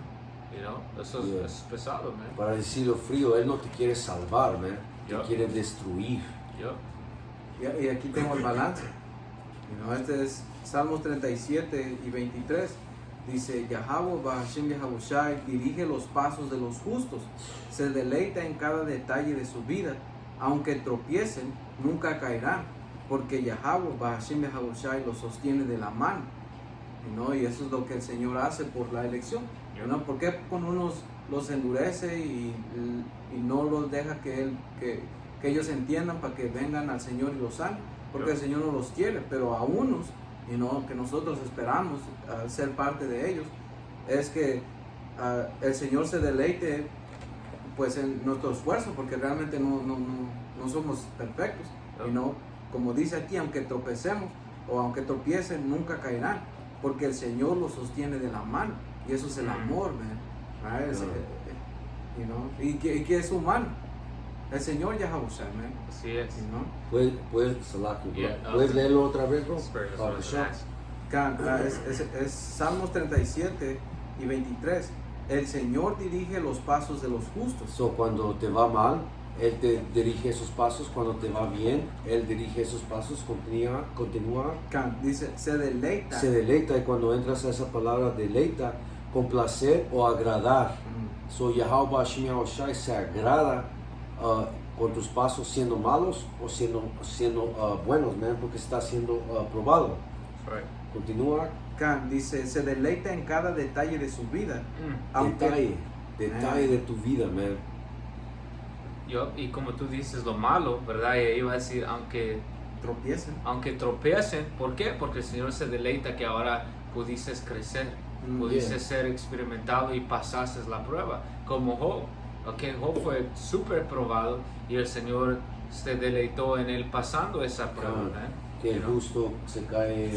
Eso es pesado, man. Para decirlo frío, Él no te quiere salvar, man. Yeah. Te quiere destruir. Y aquí tengo el balance. Este es Salmos 37 y 23. Dice: Yahweh Bahashem Yahabushai dirige los pasos de los justos, se deleita en cada detalle de su vida. Aunque tropiecen, nunca caerán, porque Yahweh Bahashem Yahabushai los sostiene de la mano. Y eso es lo que el Señor hace por la elección. ¿Por qué con unos los endurece y no los deja que ellos entiendan para que vengan al Señor y los sane? Porque el Señor no los quiere, pero a unos, que nosotros esperamos ser parte de ellos, es que el Señor se deleite pues en nuestro esfuerzo, porque realmente no somos perfectos. Como dice aquí, aunque tropecemos o aunque tropiecen, nunca caerán, porque el Señor los sostiene de la mano, y eso es el amor, man. ¿Y qué es humano? El Señor Yahawashi, man. Así es. You know? ¿Puedes leerlo otra vez, bro? Spare us Para with Bashar. that. Es Salmos 37 y 23. El Señor dirige los pasos de los justos. So, cuando te va mal, Él te dirige esos pasos. Cuando te va bien, Él dirige esos pasos. Continúa. Dice, se deleita. Se deleita, y cuando entras a esa palabra deleita, complacer o agradar. So, Yahweh Hashem Yahushai se agrada con tus pasos siendo malos o siendo buenos, man, porque está siendo probado. That's right. Continúa. Dice, se deleita en cada detalle de su vida. Detalle de tu vida, man. Y como tú dices, lo malo, ¿verdad? Y iba a decir, aunque tropiecen, ¿por qué? Porque el Señor se deleita que ahora pudiste crecer, pudiste ser experimentado y pasaste la prueba, como Job. Job fue súper probado y el Señor se deleitó en él pasando esa prueba. Que el justo se cae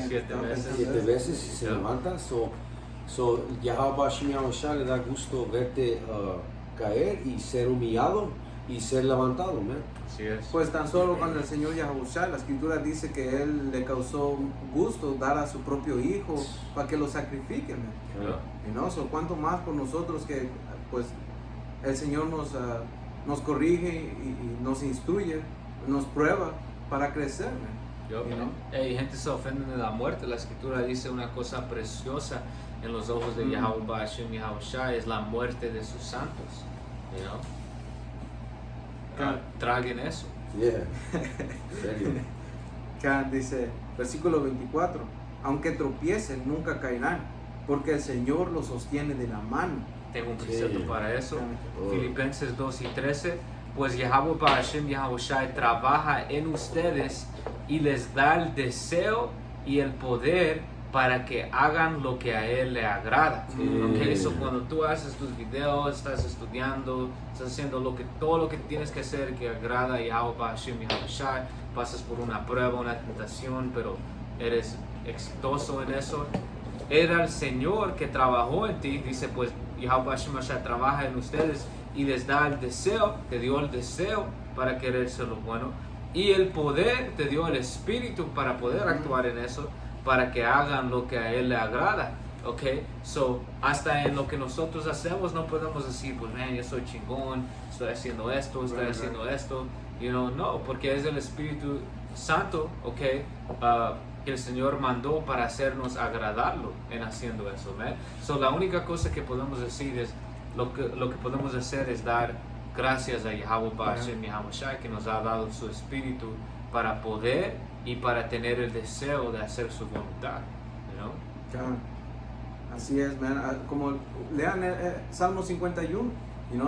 7 veces. 7 veces y se levanta. So Yahweh Hashem Yahushua le da gusto verte caer y ser humillado y ser levantado, man. Así es. Pues tan solo con el Señor Yahushua, la Escritura dice que Él le causó gusto dar a su propio Hijo para que lo sacrifique, man. Yeah. Y no, cuánto más por nosotros que pues el Señor nos corrige y nos instruye, nos prueba para crecer, man. Hey, gente se ofende de la muerte. La Escritura dice una cosa preciosa en los ojos de Yahweh Hashem Yahushua, es la muerte de sus santos. Traguen eso. Yeah. Serio. Dice, versículo 24, aunque tropiecen, nunca caerán, porque el Señor los sostiene de la mano. Tengo un precepto para eso. Oh. Filipenses 2 y 13. Pues Yahweh Hashem Yahushua trabaja en ustedes y les da el deseo y el poder para que hagan lo que a Él le agrada. So cuando tú haces tus videos, estás estudiando, estás haciendo todo lo que tienes que hacer que agrada a Yahweh Hashem Yahushua, pasas por una prueba, una tentación, pero eres exitoso en eso. Era el Señor que trabajó en ti. Dice, pues Yahweh Hashem Yahushua trabaja en ustedes y les da el deseo, te dio el deseo para querer ser lo bueno, y el poder, te dio el espíritu para poder actuar en eso, para que hagan lo que a Él le agrada. So hasta en lo que nosotros hacemos no podemos decir, pues man, yo soy chingón, estoy haciendo esto, esto, no, porque es el Espíritu Santo, que el Señor mandó para hacernos agradarlo en haciendo eso, man. So la única cosa que podemos decir es, lo que podemos hacer es dar gracias a Yahweh Hashem Yahushua, que nos ha dado su espíritu para poder y para tener el deseo de hacer su voluntad. Así es, man. Como lean Salmo 51,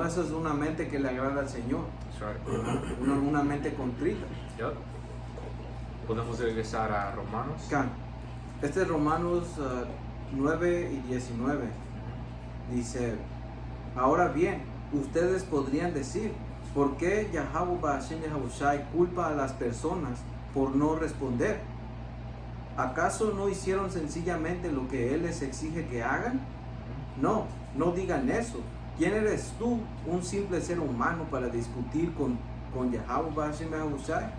esa es una mente que le agrada al Señor. That's right. Una mente contrita. Podemos regresar a Romanos. Este es Romanos 9 y 19. Dice, ahora bien, ustedes podrían decir, ¿por qué Yahweh Hashem Yahushua culpa a las personas por no responder? ¿Acaso no hicieron sencillamente lo que Él les exige que hagan? No digan eso. ¿Quién eres tú, un simple ser humano, para discutir con Yahweh Hashem Yahushua?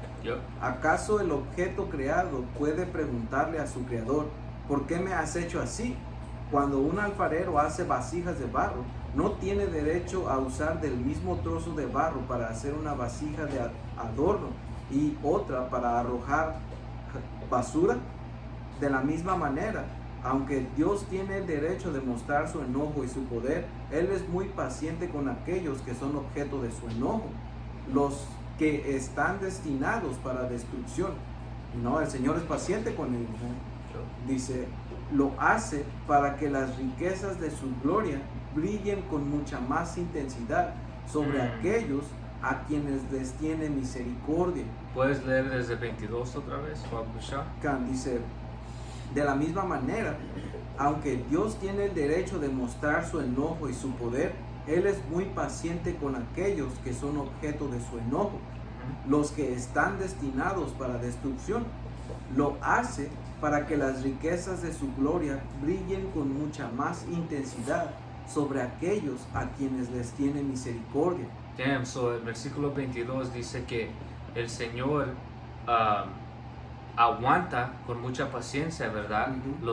¿Acaso el objeto creado puede preguntarle a su creador, ¿por qué me has hecho así? Cuando un alfarero hace vasijas de barro, ¿no tiene derecho a usar del mismo trozo de barro para hacer una vasija de adorno y otra para arrojar basura? De la misma manera, aunque Dios tiene el derecho de mostrar su enojo y su poder, Él es muy paciente con aquellos que son objeto de su enojo, los que están destinados para destrucción. El Señor es paciente con ellos. Dice, lo hace para que las riquezas de su gloria brillen con mucha más intensidad sobre aquellos a quienes les tiene misericordia. ¿Puedes leer desde 22 otra vez? Dice, de la misma manera, aunque Dios tiene el derecho de mostrar su enojo y su poder, Él es muy paciente con aquellos que son objeto de su enojo, los que están destinados para destrucción. Lo hace para que las riquezas de su gloria brillen con mucha más intensidad sobre aquellos a quienes les tiene misericordia. Damn, so el versículo 22 dice que el Señor aguanta con mucha paciencia, ¿verdad? Ujú.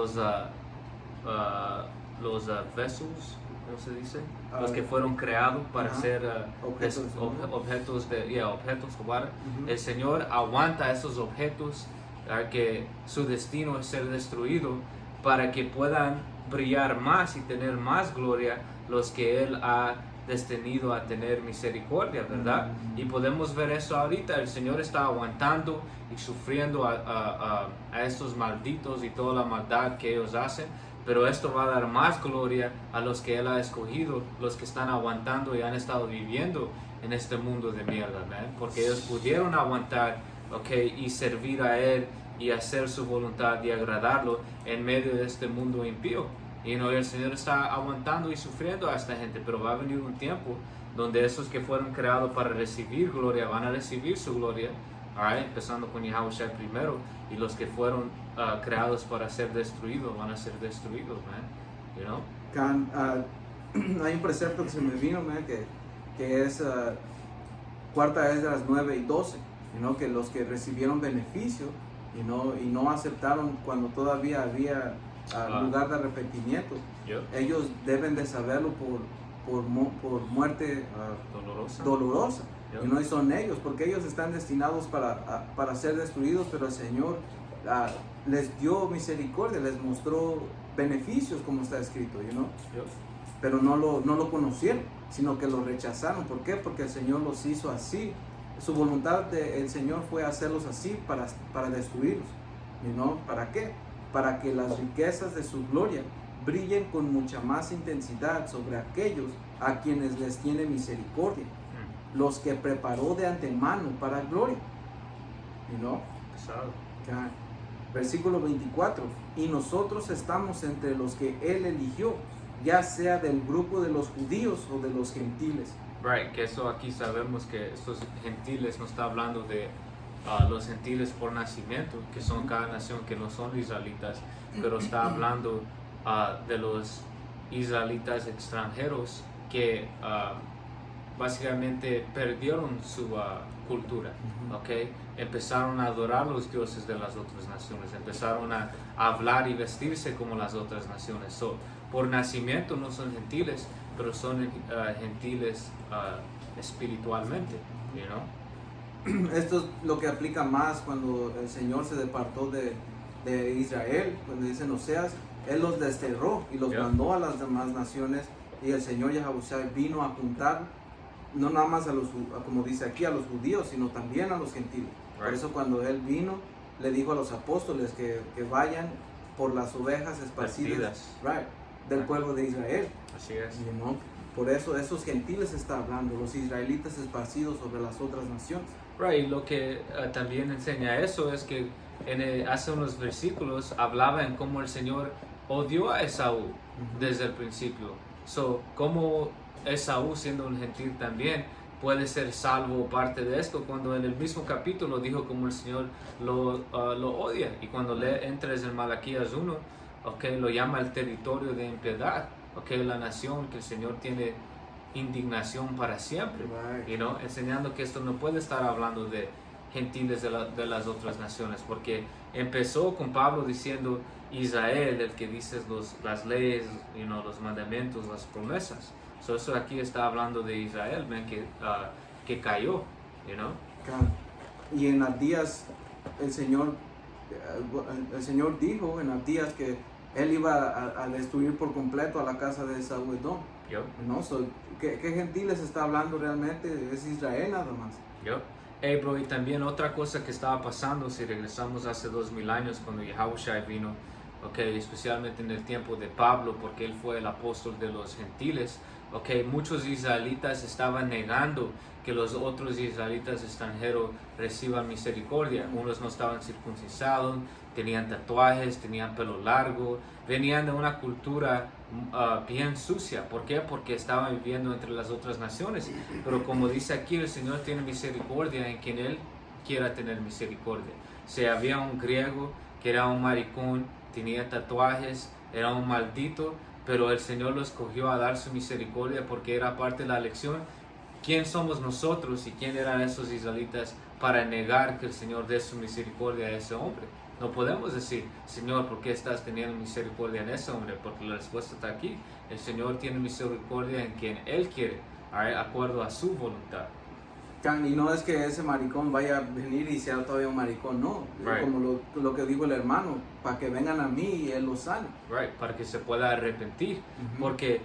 Los vessels, ¿cómo se dice? Los Ah, que fueron creados para ajá. ser Objetos, ¿no? objetos de objetos de water. Ujú. El Señor aguanta esos objetos que su destino es ser destruido para que puedan brillar más y tener más gloria los que Él ha destinado a tener misericordia, ¿verdad? Y podemos ver eso ahorita. El Señor está aguantando y sufriendo a estos malditos y toda la maldad que ellos hacen, pero esto va a dar más gloria a los que Él ha escogido, los que están aguantando y han estado viviendo en este mundo de mierda, man, porque ellos pudieron aguantar, y servir a Él y hacer su voluntad y agradarlo en medio de este mundo impío. Y el Señor está aguantando y sufriendo a esta gente, pero va a venir un tiempo donde esos que fueron creados para recibir gloria van a recibir su gloria, alright, empezando con Yahushua primero, y los que fueron creados para ser destruidos van a ser destruidos, man, you know? Hay un precepto que se me vino, man, que es cuarta es de las 9 y 12, que los que recibieron beneficio y no aceptaron cuando todavía había lugar de arrepentimiento, ellos deben de saberlo por muerte dolorosa. Y son ellos, porque ellos están destinados para ser destruidos, pero el Señor les dio misericordia, les mostró beneficios, como está escrito, pero no lo conocieron, sino que lo rechazaron. ¿Por qué? Porque el Señor los hizo así. Su voluntad del Señor fue hacerlos así para destruirlos. ¿Para qué? Para que las riquezas de su gloria brillen con mucha más intensidad sobre aquellos a quienes les tiene misericordia, los que preparó de antemano para gloria. Versículo 24, y nosotros estamos entre los que Él eligió, ya sea del grupo de los judíos o de los gentiles. Right, que eso aquí sabemos que estos gentiles no está hablando de los gentiles por nacimiento, que son cada nación que no son israelitas, pero está hablando de los israelitas extranjeros que básicamente perdieron su cultura, empezaron a adorar los dioses de las otras naciones, empezaron a hablar y vestirse como las otras naciones. So, por nacimiento no son gentiles, pero son gentiles espiritualmente, Esto es lo que aplica más cuando el Señor se departó de Israel, cuando dice en Oseas, Él los desterró y los mandó a las demás naciones, y el Señor Yahushua vino a juntar no nada más como dice aquí, a los judíos, sino también a los gentiles. Right. Por eso cuando Él vino, le dijo a los apóstoles que vayan por las ovejas esparcidas del pueblo de Israel. Así es. Por eso esos gentiles está hablando, los israelitas esparcidos sobre las otras naciones. Right, lo que también enseña eso es que hace unos versículos hablaba en cómo el Señor odió a Esaú desde el principio. So, cómo Esaú, siendo un gentil también, puede ser salvo parte de esto, cuando en el mismo capítulo dijo como el Señor lo odia. Y cuando entres en Malaquías 1, lo llama el territorio de impiedad, la nación que el Señor tiene indignación para siempre, enseñando que esto no puede estar hablando de gentiles de las otras naciones, porque empezó con Pablo diciendo Israel, el que dice las leyes, los mandamientos, las promesas. So, eso aquí está hablando de Israel, que cayó, Y en Abdías el Señor dijo en Abdías que Él iba a destruir por completo a la casa de Esaú Edom. ¿Qué gentiles está hablando realmente? Es Israel nada más. Bro, y también otra cosa que estaba pasando, si regresamos hace 2000 años cuando Yahushua vino, especialmente en el tiempo de Pablo, porque él fue el apóstol de los gentiles, muchos israelitas estaban negando que los otros israelitas extranjeros reciban misericordia. Unos no estaban circuncidados, tenían tatuajes, tenían pelo largo, venían de una cultura bien sucia. ¿Por qué? Porque estaban viviendo entre las otras naciones. Pero como dice aquí, el Señor tiene misericordia en quien Él quiera tener misericordia. Si había un griego que era un maricón, tenía tatuajes, era un maldito, pero el Señor lo escogió a dar su misericordia porque era parte de la elección. ¿quién somos nosotros y quién eran esos israelitas para negar que el Señor dé su misericordia a ese hombre? No podemos decir, Señor, ¿por qué estás teniendo misericordia en ese hombre? Porque la respuesta está aquí. El Señor tiene misericordia en quien Él quiere, de acuerdo a su voluntad. Y no es que ese maricón vaya a venir y sea todavía un maricón, no. Right. Como lo que dijo el hermano, para que vengan a mí y Él los sane. Right, para que se pueda arrepentir. Ujú. Porque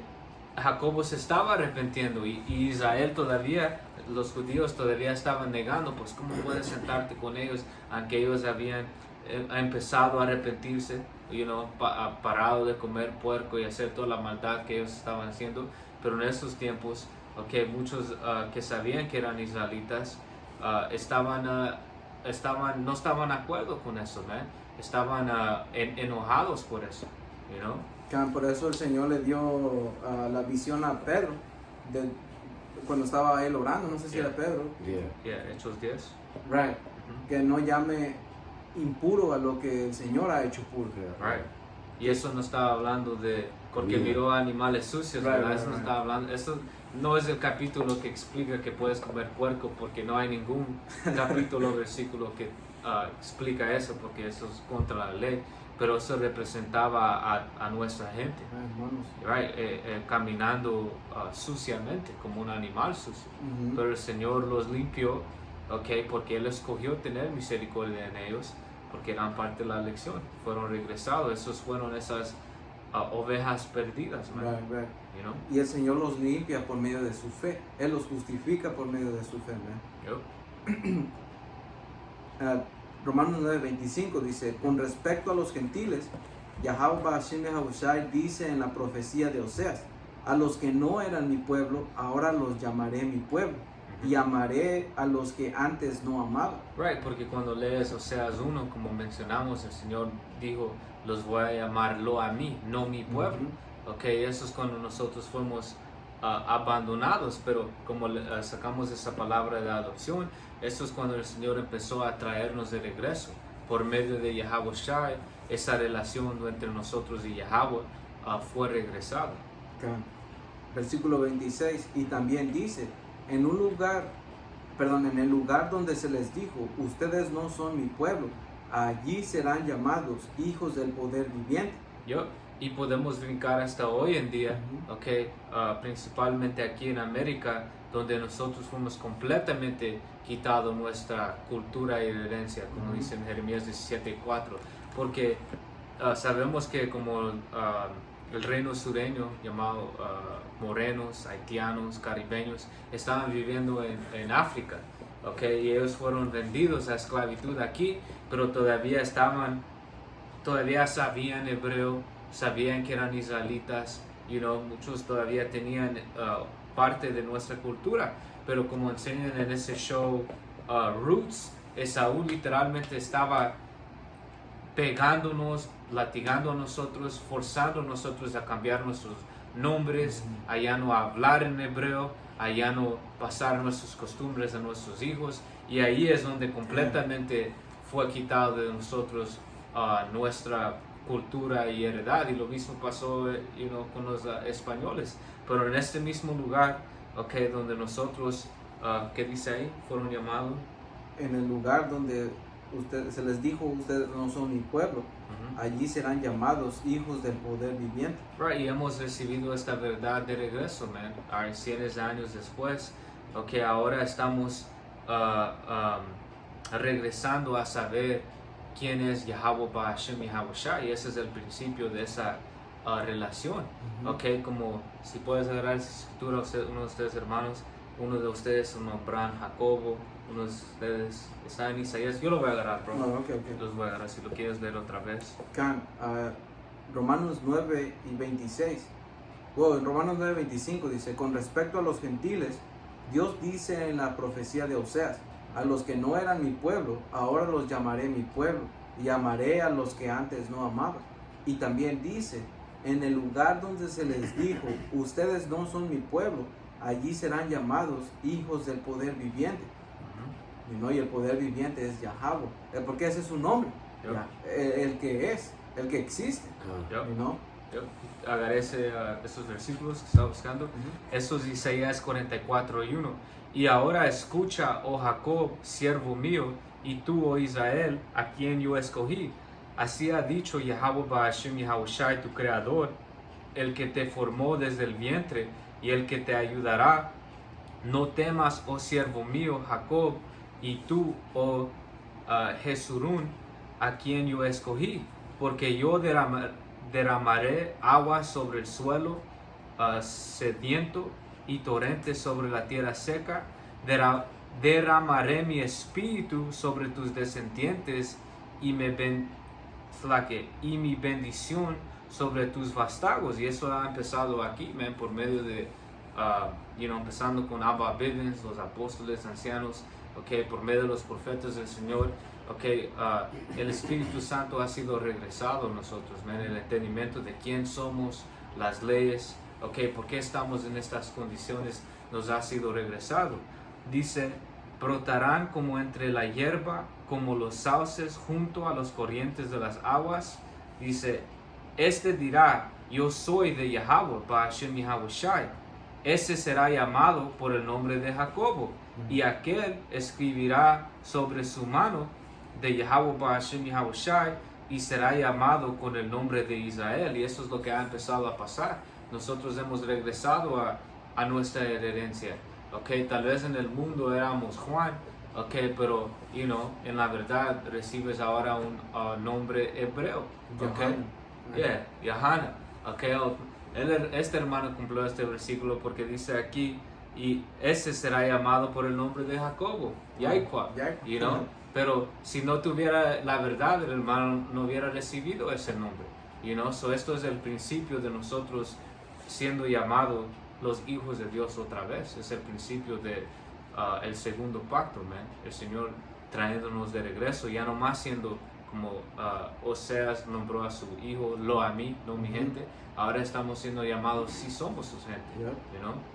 Jacobo se estaba arrepintiendo y Israel todavía, los judíos todavía estaban negando, pues ¿cómo puedes sentarte con ellos aunque ellos habían empezado a arrepentirse, parado de comer puerco y hacer toda la maldad que ellos estaban haciendo? Pero en estos tiempos, muchos que sabían que eran israelitas no estaban de acuerdo con eso, man. Estaban enojados por eso, Por eso el Señor le dio la visión a Pedro cuando estaba él orando, no sé si Yeah. era Pedro. Hechos 10. Right. Ujú. Que no llame impuro a lo que el Señor ha hecho puro. Right. Y eso no estaba hablando de porque Comida. miró animales sucios, Right, ¿verdad? right, Eso no right. estaba hablando. Eso no es el capítulo que explica que puedes comer puerco, porque no hay ningún capítulo o versículo que explica eso, porque eso es contra la ley. Pero eso representaba a nuestra gente, Hermanos. right? Caminando suciamente, como un animal sucio. Ujú. Pero el Señor los limpió, porque Él escogió tener misericordia en ellos, porque eran parte de la elección, fueron regresados, esos fueron esas ovejas perdidas, man, Right. you know? Y el Señor los limpia por medio de su fe. Él los justifica por medio de su fe. Yup. Romanos 9:25 dice, con respecto a los gentiles, Yahweh Ba'ashem Yahushai dice en la profecía de Oseas, a los que no eran mi pueblo, ahora los llamaré mi pueblo, y amaré a los que antes no amaba. Right, porque cuando lees Oseas 1, como mencionamos, el Señor dijo, los voy a llamarlo a mí, no mi pueblo. Eso es cuando nosotros fuimos abandonados, pero como sacamos esa palabra de adopción, eso es cuando el Señor empezó a traernos de regreso por medio de Yahweh Shai. Esa relación entre nosotros y Yahweh fue regresada. Versículo 26, y también dice, en el lugar donde se les dijo, ustedes no son mi pueblo, allí serán llamados hijos del poder viviente. Y podemos brincar hasta hoy en día, Ujú. principalmente aquí en América, donde nosotros fuimos completamente quitados nuestra cultura y herencia, como Ujú. dice en Jeremías 17:4, porque sabemos que como el reino sureño, llamado morenos, haitianos, caribeños, estaban viviendo en África, y ellos fueron vendidos a esclavitud aquí, pero todavía sabían hebreo, sabían que eran israelitas, muchos todavía tenían parte de nuestra cultura, pero como enseñan en ese show Roots, Esaú literalmente estaba pegándonos, latigando a nosotros, forzando a nosotros a cambiar nuestros nombres, a ya no hablar en hebreo, a ya no pasar nuestras costumbres a nuestros hijos, y ahí es donde completamente fue quitado de nosotros nuestra cultura y heredad, y lo mismo pasó con los españoles, pero en este mismo lugar, donde nosotros, ¿qué dice ahí? Fueron llamados. En el lugar donde se les dijo, ustedes no son mi pueblo, allí serán llamados hijos del poder viviente. Right, y hemos recibido esta verdad de regreso, man, 100 años después, ahora estamos regresando a saber quién es Yahweh Ba'ashem Yahushai, y ese es el principio de esa relación. Como si puedes agarrar esa escritura, uno de ustedes hermanos, uno de ustedes se nombran Jacobo, uno de ustedes está en Isaías, yo lo voy a agarrar, bro. No, ok. Los voy a agarrar si lo quieres leer otra vez. Romanos 9:26. En Romanos 9:25 dice, con respecto a los gentiles, Dios dice en la profecía de Oseas, a los que no eran mi pueblo, ahora los llamaré mi pueblo, y amaré a los que antes no amaba. Y también dice, en el lugar donde se les dijo, ustedes no son mi pueblo, allí serán llamados hijos del poder viviente. Y el poder viviente es Yahweh, porque ese es su nombre, Yep. el que es, el que existe. Yep. Yo agarré esos versículos que estaba buscando. Eso es Isaías 44:1. Y ahora escucha, oh Jacob, siervo mío, y tú, oh Israel, a quien yo escogí. Así ha dicho Yahweh Ba'ashem Yahushai, tu creador, el que te formó desde el vientre y el que te ayudará. No temas, oh siervo mío, Jacob, y tú, oh Jesurún, a quien yo escogí, porque yo derramaré agua sobre el suelo sediento y torrentes sobre la tierra seca. Derramaré mi espíritu sobre tus descendientes y mi bendición sobre tus vástagos. Y eso ha empezado aquí, man, por medio de empezando con Abba Bivens, los apóstoles ancianos, por medio de los profetas del Señor. El Espíritu Santo ha sido regresado a nosotros, man, el entendimiento de quién somos, las leyes, por qué estamos en estas condiciones, nos ha sido regresado. Dice, brotarán como entre la hierba, como los sauces junto a los corrientes de las aguas. Dice, este dirá, yo soy de Yahweh, Ba'ashem Yahushai. Ese será llamado por el nombre de Jacobo, y aquel escribirá sobre su mano de Yahweh Ba'ashem Yahushai, y será llamado con el nombre de Israel. Y eso es lo que ha empezado a pasar. Nosotros hemos regresado a nuestra herencia. Tal vez en el mundo éramos Juan, pero en la verdad recibes ahora un nombre hebreo. Yahana. Este hermano cumplió este versículo porque dice aquí, y ese será llamado por el nombre de Jacobo, Yahweh, pero si no tuviera la verdad, el hermano no hubiera recibido ese nombre, so esto es el principio de nosotros siendo llamados los hijos de Dios otra vez. Es el principio de el segundo pacto, man. El Señor trayéndonos de regreso, ya no más siendo como Oseas nombró a su hijo, lo a mí, no mi gente. Ahora estamos siendo llamados, sí somos su gente,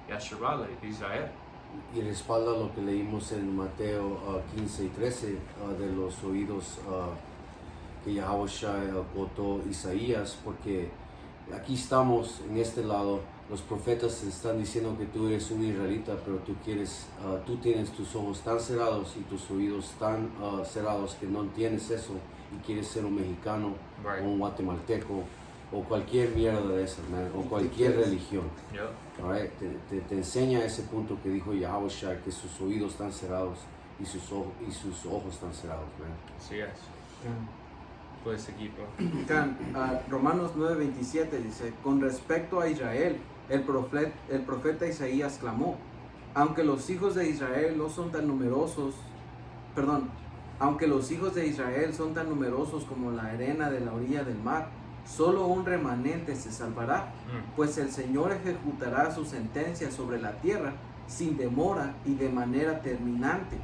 Yasharala, Israel. Y respalda lo que leímos en Mateo 15 y 13 de los oídos que Yahushua cotó Isaías, porque aquí estamos en este lado. Los profetas están diciendo que tú eres un israelita, pero tú tienes tus ojos tan cerrados y tus oídos tan cerrados que no entiendes eso y quieres ser un mexicano, Right. o un guatemalteco o cualquier mierda de esas, man, o cualquier religión. Right? Te enseña ese punto que dijo Yahushua, que sus oídos están cerrados y sus ojos están cerrados, man. Así es. Puedes seguir, bro. Romanos 9:27 dice, con respecto a Israel, el profeta Isaías clamó, aunque los hijos de Israel son tan numerosos como la arena de la orilla del mar, solo un remanente se salvará, pues el Señor ejecutará su sentencia sobre la tierra sin demora y de manera terminante.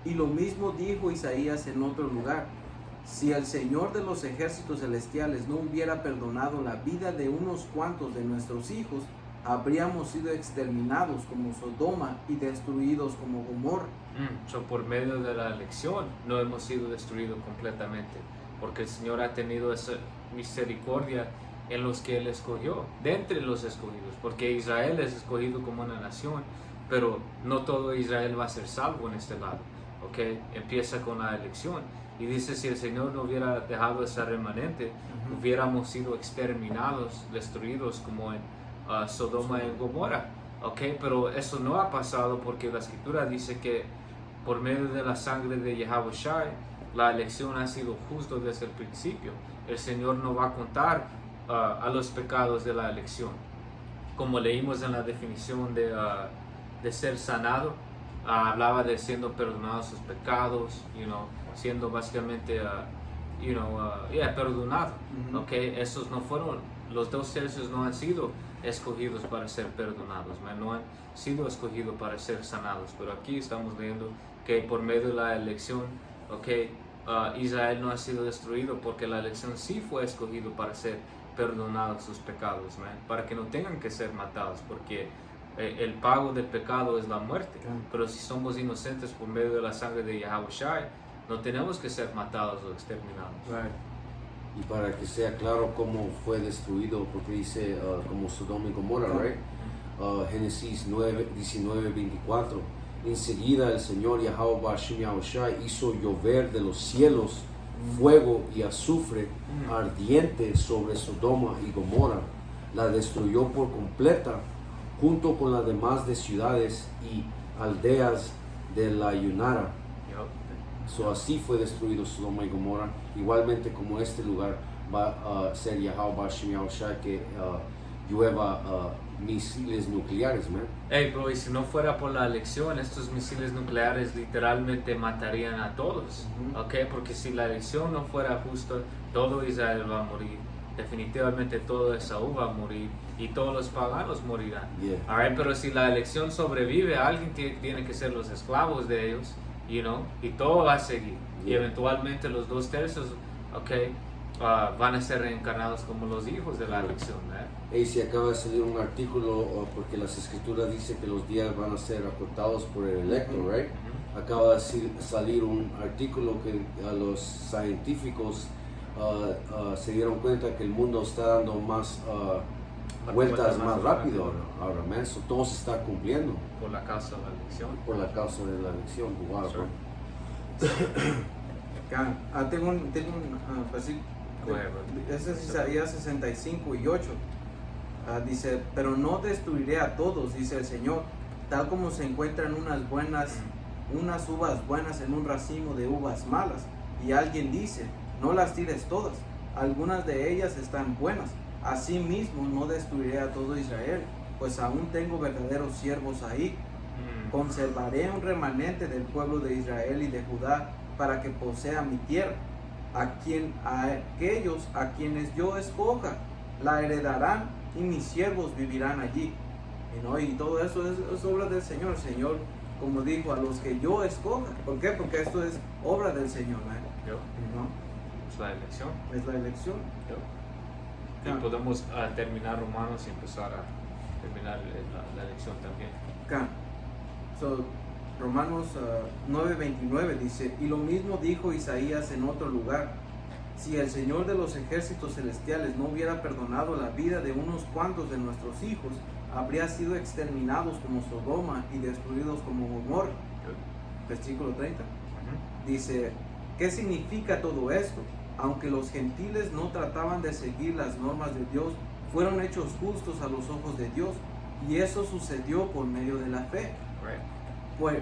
Y lo mismo dijo Isaías en otro lugar. Si el Señor de los ejércitos celestiales no hubiera perdonado la vida de unos cuantos de nuestros hijos, habríamos sido exterminados como Sodoma y destruidos como Gomorra. Por medio de la elección no hemos sido destruidos completamente, porque el Señor ha tenido esa misericordia en los que Él escogió, de entre los escogidos, porque Israel es escogido como una nación, pero no todo Israel va a ser salvo en este lado. Empieza con la elección. Y dice, si el Señor no hubiera dejado ese remanente, hubiéramos sido exterminados, destruidos como en Sodoma y Gomorra. Pero eso no ha pasado porque la Escritura dice que por medio de la sangre de Yahushua, la elección ha sido justo desde el principio. El Señor no va a contar a los pecados de la elección. Como leímos en la definición de ser sanado, hablaba de siendo perdonados sus pecados, siendo básicamente perdonado. Esos no fueron, los 2 tercios no han sido escogidos para ser perdonados, no han sido escogidos para ser sanados, pero aquí estamos leyendo que por medio de la elección, Israel no ha sido destruido porque la elección sí fue escogido para ser perdonados sus pecados, para que no tengan que ser matados, porque el pago del pecado es la muerte. Pero si somos inocentes por medio de la sangre de Yahushua, no tenemos que ser matados o exterminados. Y para que sea claro cómo fue destruido, porque dice como Sodoma y Gomorra, right? Génesis 9, 19, 24. Enseguida el Señor Yahweh Bashim Yahushai hizo llover de los cielos fuego y azufre ardiente sobre Sodoma y Gomorra. La destruyó por completa, junto con las demás de ciudades y aldeas de la Yunara. So, así fue destruido Sodoma y Gomorra, igualmente como este lugar va a ser Yahweh Bashim Yahushai, que llueva misiles nucleares, man. Hey, bro, y si no fuera por la elección, estos misiles nucleares literalmente matarían a todos, ¿ok? Porque si la elección no fuera justa, todo Israel va a morir, definitivamente todo Esaú va a morir y todos los paganos morirán. Yeah. Alright, pero si la elección sobrevive, alguien tiene que ser los esclavos de ellos, you know, y todo va a seguir. Y Yeah. eventualmente los 2/3, ¿ok? Van a ser reencarnados como los hijos de la elección, ¿eh? Y si acaba de salir un artículo, porque las escrituras dicen que los días van a ser acortados por el electo, right? Acaba de salir un artículo que los científicos se dieron cuenta que el mundo está dando más vueltas más rápido ahora, man. So, todo se está cumpliendo Por la causa de la elección. por la causa de la elección. Wow, Sure. Tengo un versículo. Ese es Isaías 65 y 8. Dice, pero no destruiré a todos, dice el Señor, tal como se encuentran unas uvas buenas en un racimo de uvas malas. Y alguien dice, no las tires todas, algunas de ellas están buenas. Asimismo no destruiré a todo Israel, pues aún tengo verdaderos siervos ahí. Conservaré un remanente del pueblo de Israel y de Judá para que posea mi tierra. A aquellos a quienes yo escoja la heredarán y mis siervos vivirán allí. Y todo eso es obra del Señor. El Señor, como dijo, a los que yo escoja. ¿Por qué? Porque esto es obra del Señor, ¿no? Es la elección. Es la elección. Y podemos terminar Romanos y empezar a terminar la elección también. Romanos 9:29 dice, y lo mismo dijo Isaías en otro lugar, si el Señor de los ejércitos celestiales no hubiera perdonado la vida de unos cuantos de nuestros hijos, habría sido exterminados como Sodoma y destruidos como Gomorra. Versículo 30. Dice, ¿qué significa todo esto? Aunque los gentiles no trataban de seguir las normas de Dios, fueron hechos justos a los ojos de Dios, y eso sucedió por medio de la fe.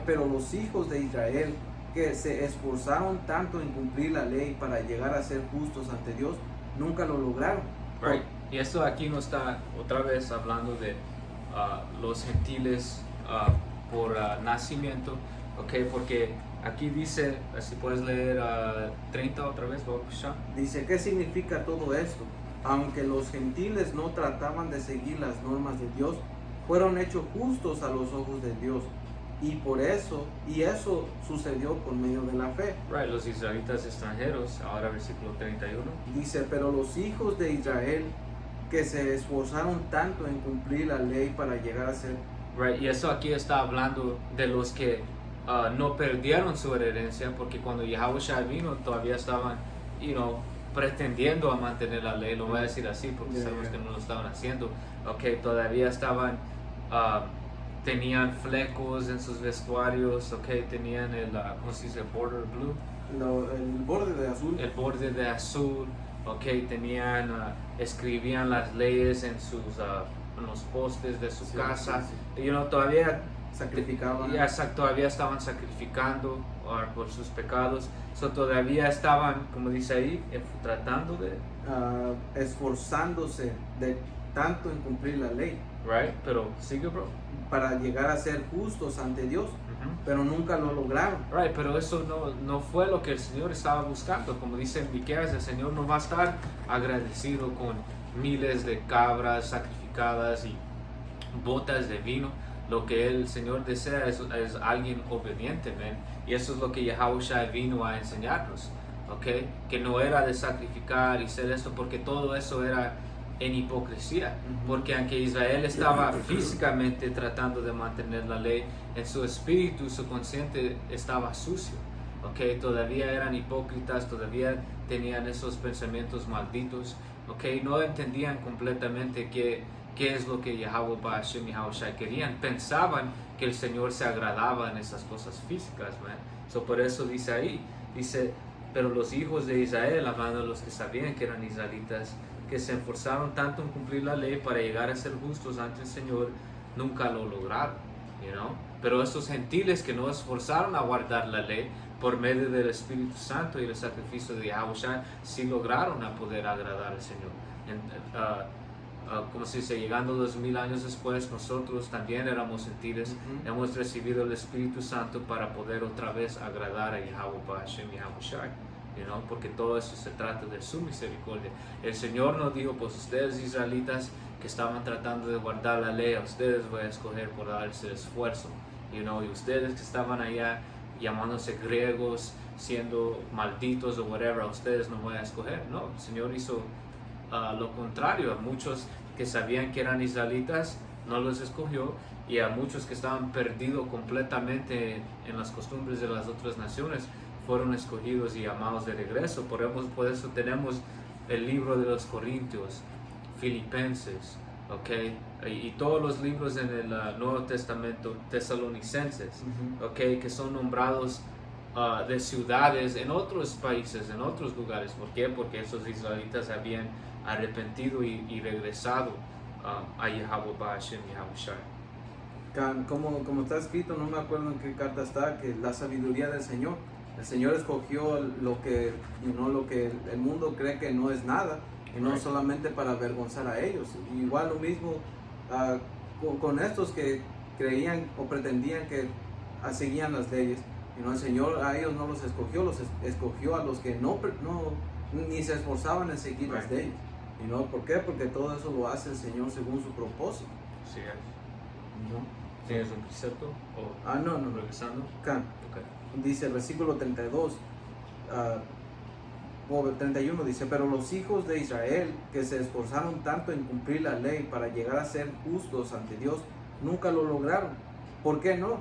Pero los hijos de Israel, que se esforzaron tanto en cumplir la ley para llegar a ser justos ante Dios, nunca lo lograron. Y esto aquí no está otra vez hablando de los gentiles por nacimiento, ¿ok? Porque aquí dice, si puedes leer 30 otra vez, dice, ¿qué significa todo esto? Aunque los gentiles no trataban de seguir las normas de Dios, fueron hechos justos a los ojos de Dios. Y eso sucedió por medio de la fe. Los israelitas extranjeros, ahora versículo 31. Dice, pero los hijos de Israel que se esforzaron tanto en cumplir la ley para llegar a ser. Y eso aquí está hablando de los que no perdieron su herencia, porque cuando Yahushua vino todavía estaban, pretendiendo a mantener la ley, lo voy a decir así porque sabemos que no lo estaban haciendo, todavía estaban, tenían flecos en sus vestuarios, tenían el, ¿cómo se dice? Border blue. El borde de azul. El borde de azul, tenían, escribían las leyes en los postes de su casa, todavía sacrificaban. Todavía estaban sacrificando por sus pecados, todavía estaban, como dice ahí, tratando de esforzándose de tanto en cumplir la ley. Pero sigue, bro. Para llegar a ser justos ante Dios, pero nunca lo lograron. Pero eso no fue lo que el Señor estaba buscando. Como dice en Miqueas, el Señor no va a estar agradecido con miles de cabras sacrificadas y botas de vino. Lo que el Señor desea es alguien obediente, man. Y eso es lo que Yahushua vino a enseñarnos, que no era de sacrificar y hacer esto, porque todo eso era en hipocresía, porque aunque Israel estaba físicamente tratando de mantener la ley, en su espíritu, su consciente estaba sucio, okay, todavía eran hipócritas, todavía tenían esos pensamientos malditos, okay, no entendían completamente qué es lo que Yahweh Ba'ashem y Yahushua querían. Pensaban que el Señor se agradaba en esas cosas físicas, man. So, por eso dice ahí, dice, pero los hijos de Israel, hablando de los que sabían que eran israelitas, que se esforzaron tanto en cumplir la ley para llegar a ser justos ante el Señor, nunca lo lograron, you know? Pero estos gentiles que no esforzaron a guardar la ley por medio del Espíritu Santo y el sacrificio de Yahushua, sí lograron a poder agradar al Señor. Como se dice, llegando 2000 años después, nosotros también éramos gentiles, hemos recibido el Espíritu Santo para poder otra vez agradar a Yahweh Ba'ashem y Yahushua, you know, porque todo eso se trata de su misericordia. El Señor nos dijo, pues ustedes israelitas que estaban tratando de guardar la ley, a ustedes voy a escoger por darles el esfuerzo, you know, y ustedes que estaban allá llamándose griegos, siendo malditos o whatever, a ustedes no voy a escoger. No, el Señor hizo lo contrario. A muchos que sabían que eran israelitas no los escogió, y a muchos que estaban perdidos completamente en las costumbres de las otras naciones fueron escogidos y llamados de regreso. Por eso tenemos el libro de los Corintios, Filipenses, okay, y todos los libros en el Nuevo Testamento, Tesalonicenses, okay, que son nombrados de ciudades en otros países, en otros lugares. ¿Por qué? Porque esos israelitas habían arrepentido y regresado a Yahweh Ba'ashem y Yahushua. Como está escrito, no me acuerdo en qué carta está, que la sabiduría del Señor. El Señor escogió lo que el mundo cree que no es nada, y no solamente para avergonzar a ellos. Y igual lo mismo con estos que creían o pretendían que seguían las leyes. El Señor a ellos no los escogió a los que ni se esforzaban en seguir las leyes. ¿Por qué? Porque todo eso lo hace el Señor según su propósito. Sí, ¿no? ¿Tienes un precepto? No. ¿Regresando? Okay. Dice el versículo 32, 31, dice, pero los hijos de Israel que se esforzaron tanto en cumplir la ley para llegar a ser justos ante Dios, nunca lo lograron. ¿Por qué no?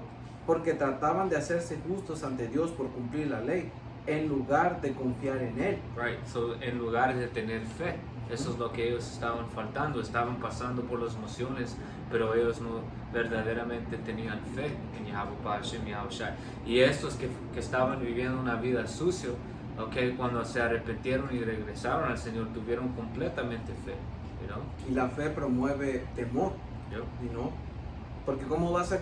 Porque trataban de hacerse justos ante Dios por cumplir la ley, en lugar de confiar en Él. Right, so en lugar de tener fe. Eso es lo que ellos estaban faltando, estaban pasando por las emociones, pero ellos no verdaderamente tenían fe en Yahweh Ba'ashem y Yahushua. Y estos que estaban viviendo una vida sucia, okay, cuando se arrepintieron y regresaron al Señor, tuvieron completamente fe, you know? Y la fe promueve temor, yep. ¿no? Porque ¿cómo vas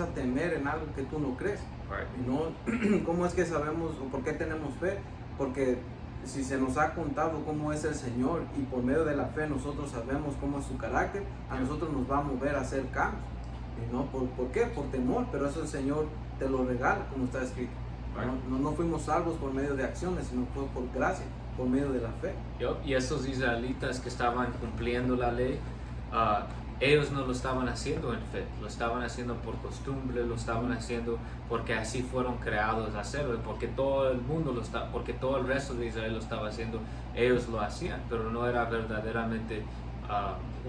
a temer en algo que tú no crees? Right. ¿No? ¿Cómo es que sabemos o por qué tenemos fe? Porque si se nos ha contado cómo es el Señor y por medio de la fe nosotros sabemos cómo es su carácter, a nosotros nos va a mover a hacer cambios. ¿No? ¿Por qué? Por temor, pero eso el Señor te lo regala, como está escrito. No fuimos salvos por medio de acciones, sino fue por gracia, por medio de la fe. Y esos israelitas que estaban cumpliendo la ley, ellos no lo estaban haciendo en fe, lo estaban haciendo por costumbre, lo estaban haciendo porque así fueron creados a hacerlo, porque todo el mundo porque todo el resto de Israel lo estaba haciendo, ellos lo hacían, pero no era verdaderamente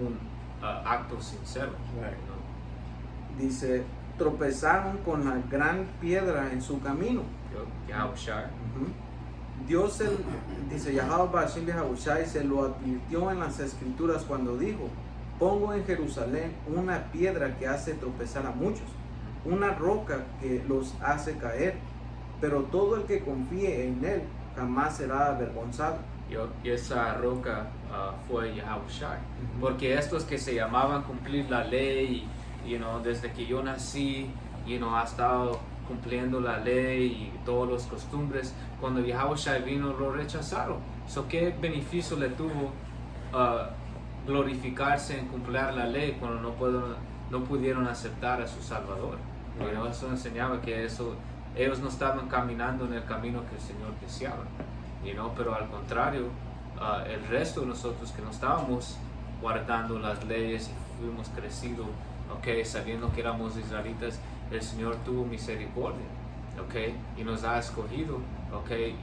un acto sincero. Right. ¿No? Dice, tropezaron con la gran piedra en su camino. Yahushua. Dios, dice Yahweh Ba'ashem Yahushua, se lo advirtió en las escrituras cuando dijo, pongo en Jerusalén una piedra que hace tropezar a muchos, una roca que los hace caer, pero todo el que confíe en él jamás será avergonzado. Y esa roca fue Yahushua, porque estos que se llamaban cumplir la ley, desde que yo nací, ha estado cumpliendo la ley y todas las costumbres, cuando Yahushua vino lo rechazaron. ¿Qué beneficio le tuvo glorificarse en cumplir la ley cuando no pudieron aceptar a su Salvador? Eso enseñaba que ellos no estaban caminando en el camino que el Señor deseaba, pero al contrario, el resto de nosotros que no estábamos guardando las leyes y fuimos crecidos, sabiendo que éramos israelitas, el Señor tuvo misericordia, y nos ha escogido,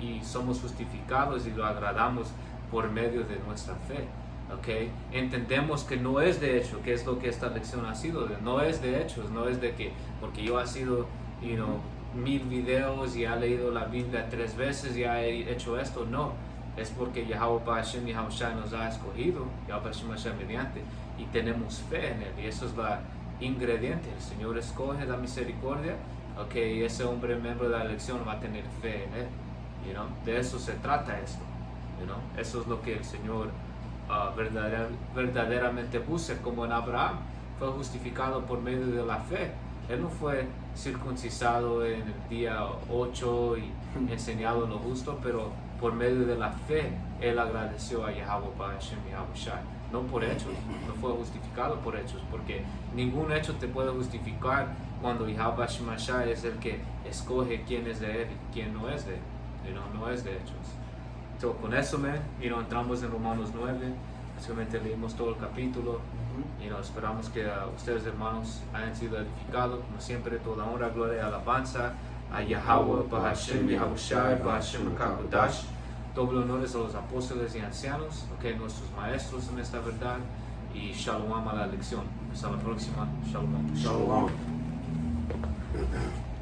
y somos justificados y lo agradamos por medio de nuestra fe. Entendemos que no es de hecho, que es lo que esta lección ha sido, no es de hechos, no es de que porque yo ha sido 1000 videos y ha leído la Biblia 3 veces y ha hecho esto. No, es porque Yahweh Hashem Yahushua nos ha escogido, Yahweh Hashem mediante, y tenemos fe en Él. Y eso es la ingrediente. El Señor escoge la misericordia. Ok, ese hombre miembro de la elección va a tener fe en Él. De eso se trata esto. Eso es lo que el Señor verdaderamente busca, como en Abraham. Fue justificado por medio de la fe. Él no fue circuncisado en el día 8 y enseñado lo justo, pero por medio de la fe, él agradeció a Yahweh Hashem Yahushua. No por hechos, no fue justificado por hechos, porque ningún hecho te puede justificar cuando Yahweh Hashem Yahushua es el que escoge quién es de él y quién no es de él. No es de hechos. Entonces, con eso, entramos en Romanos 9. Básicamente leímos todo el capítulo. Esperamos que ustedes, hermanos, hayan sido edificados. Como siempre, toda honra, gloria y alabanza a Yahweh, Bahashem, Yahushai, Bahashem, Kakodash. Doble honores a los apóstoles y ancianos, nuestros maestros en esta verdad. Y shalom a la lección. Hasta la próxima. Shalom. Shalom.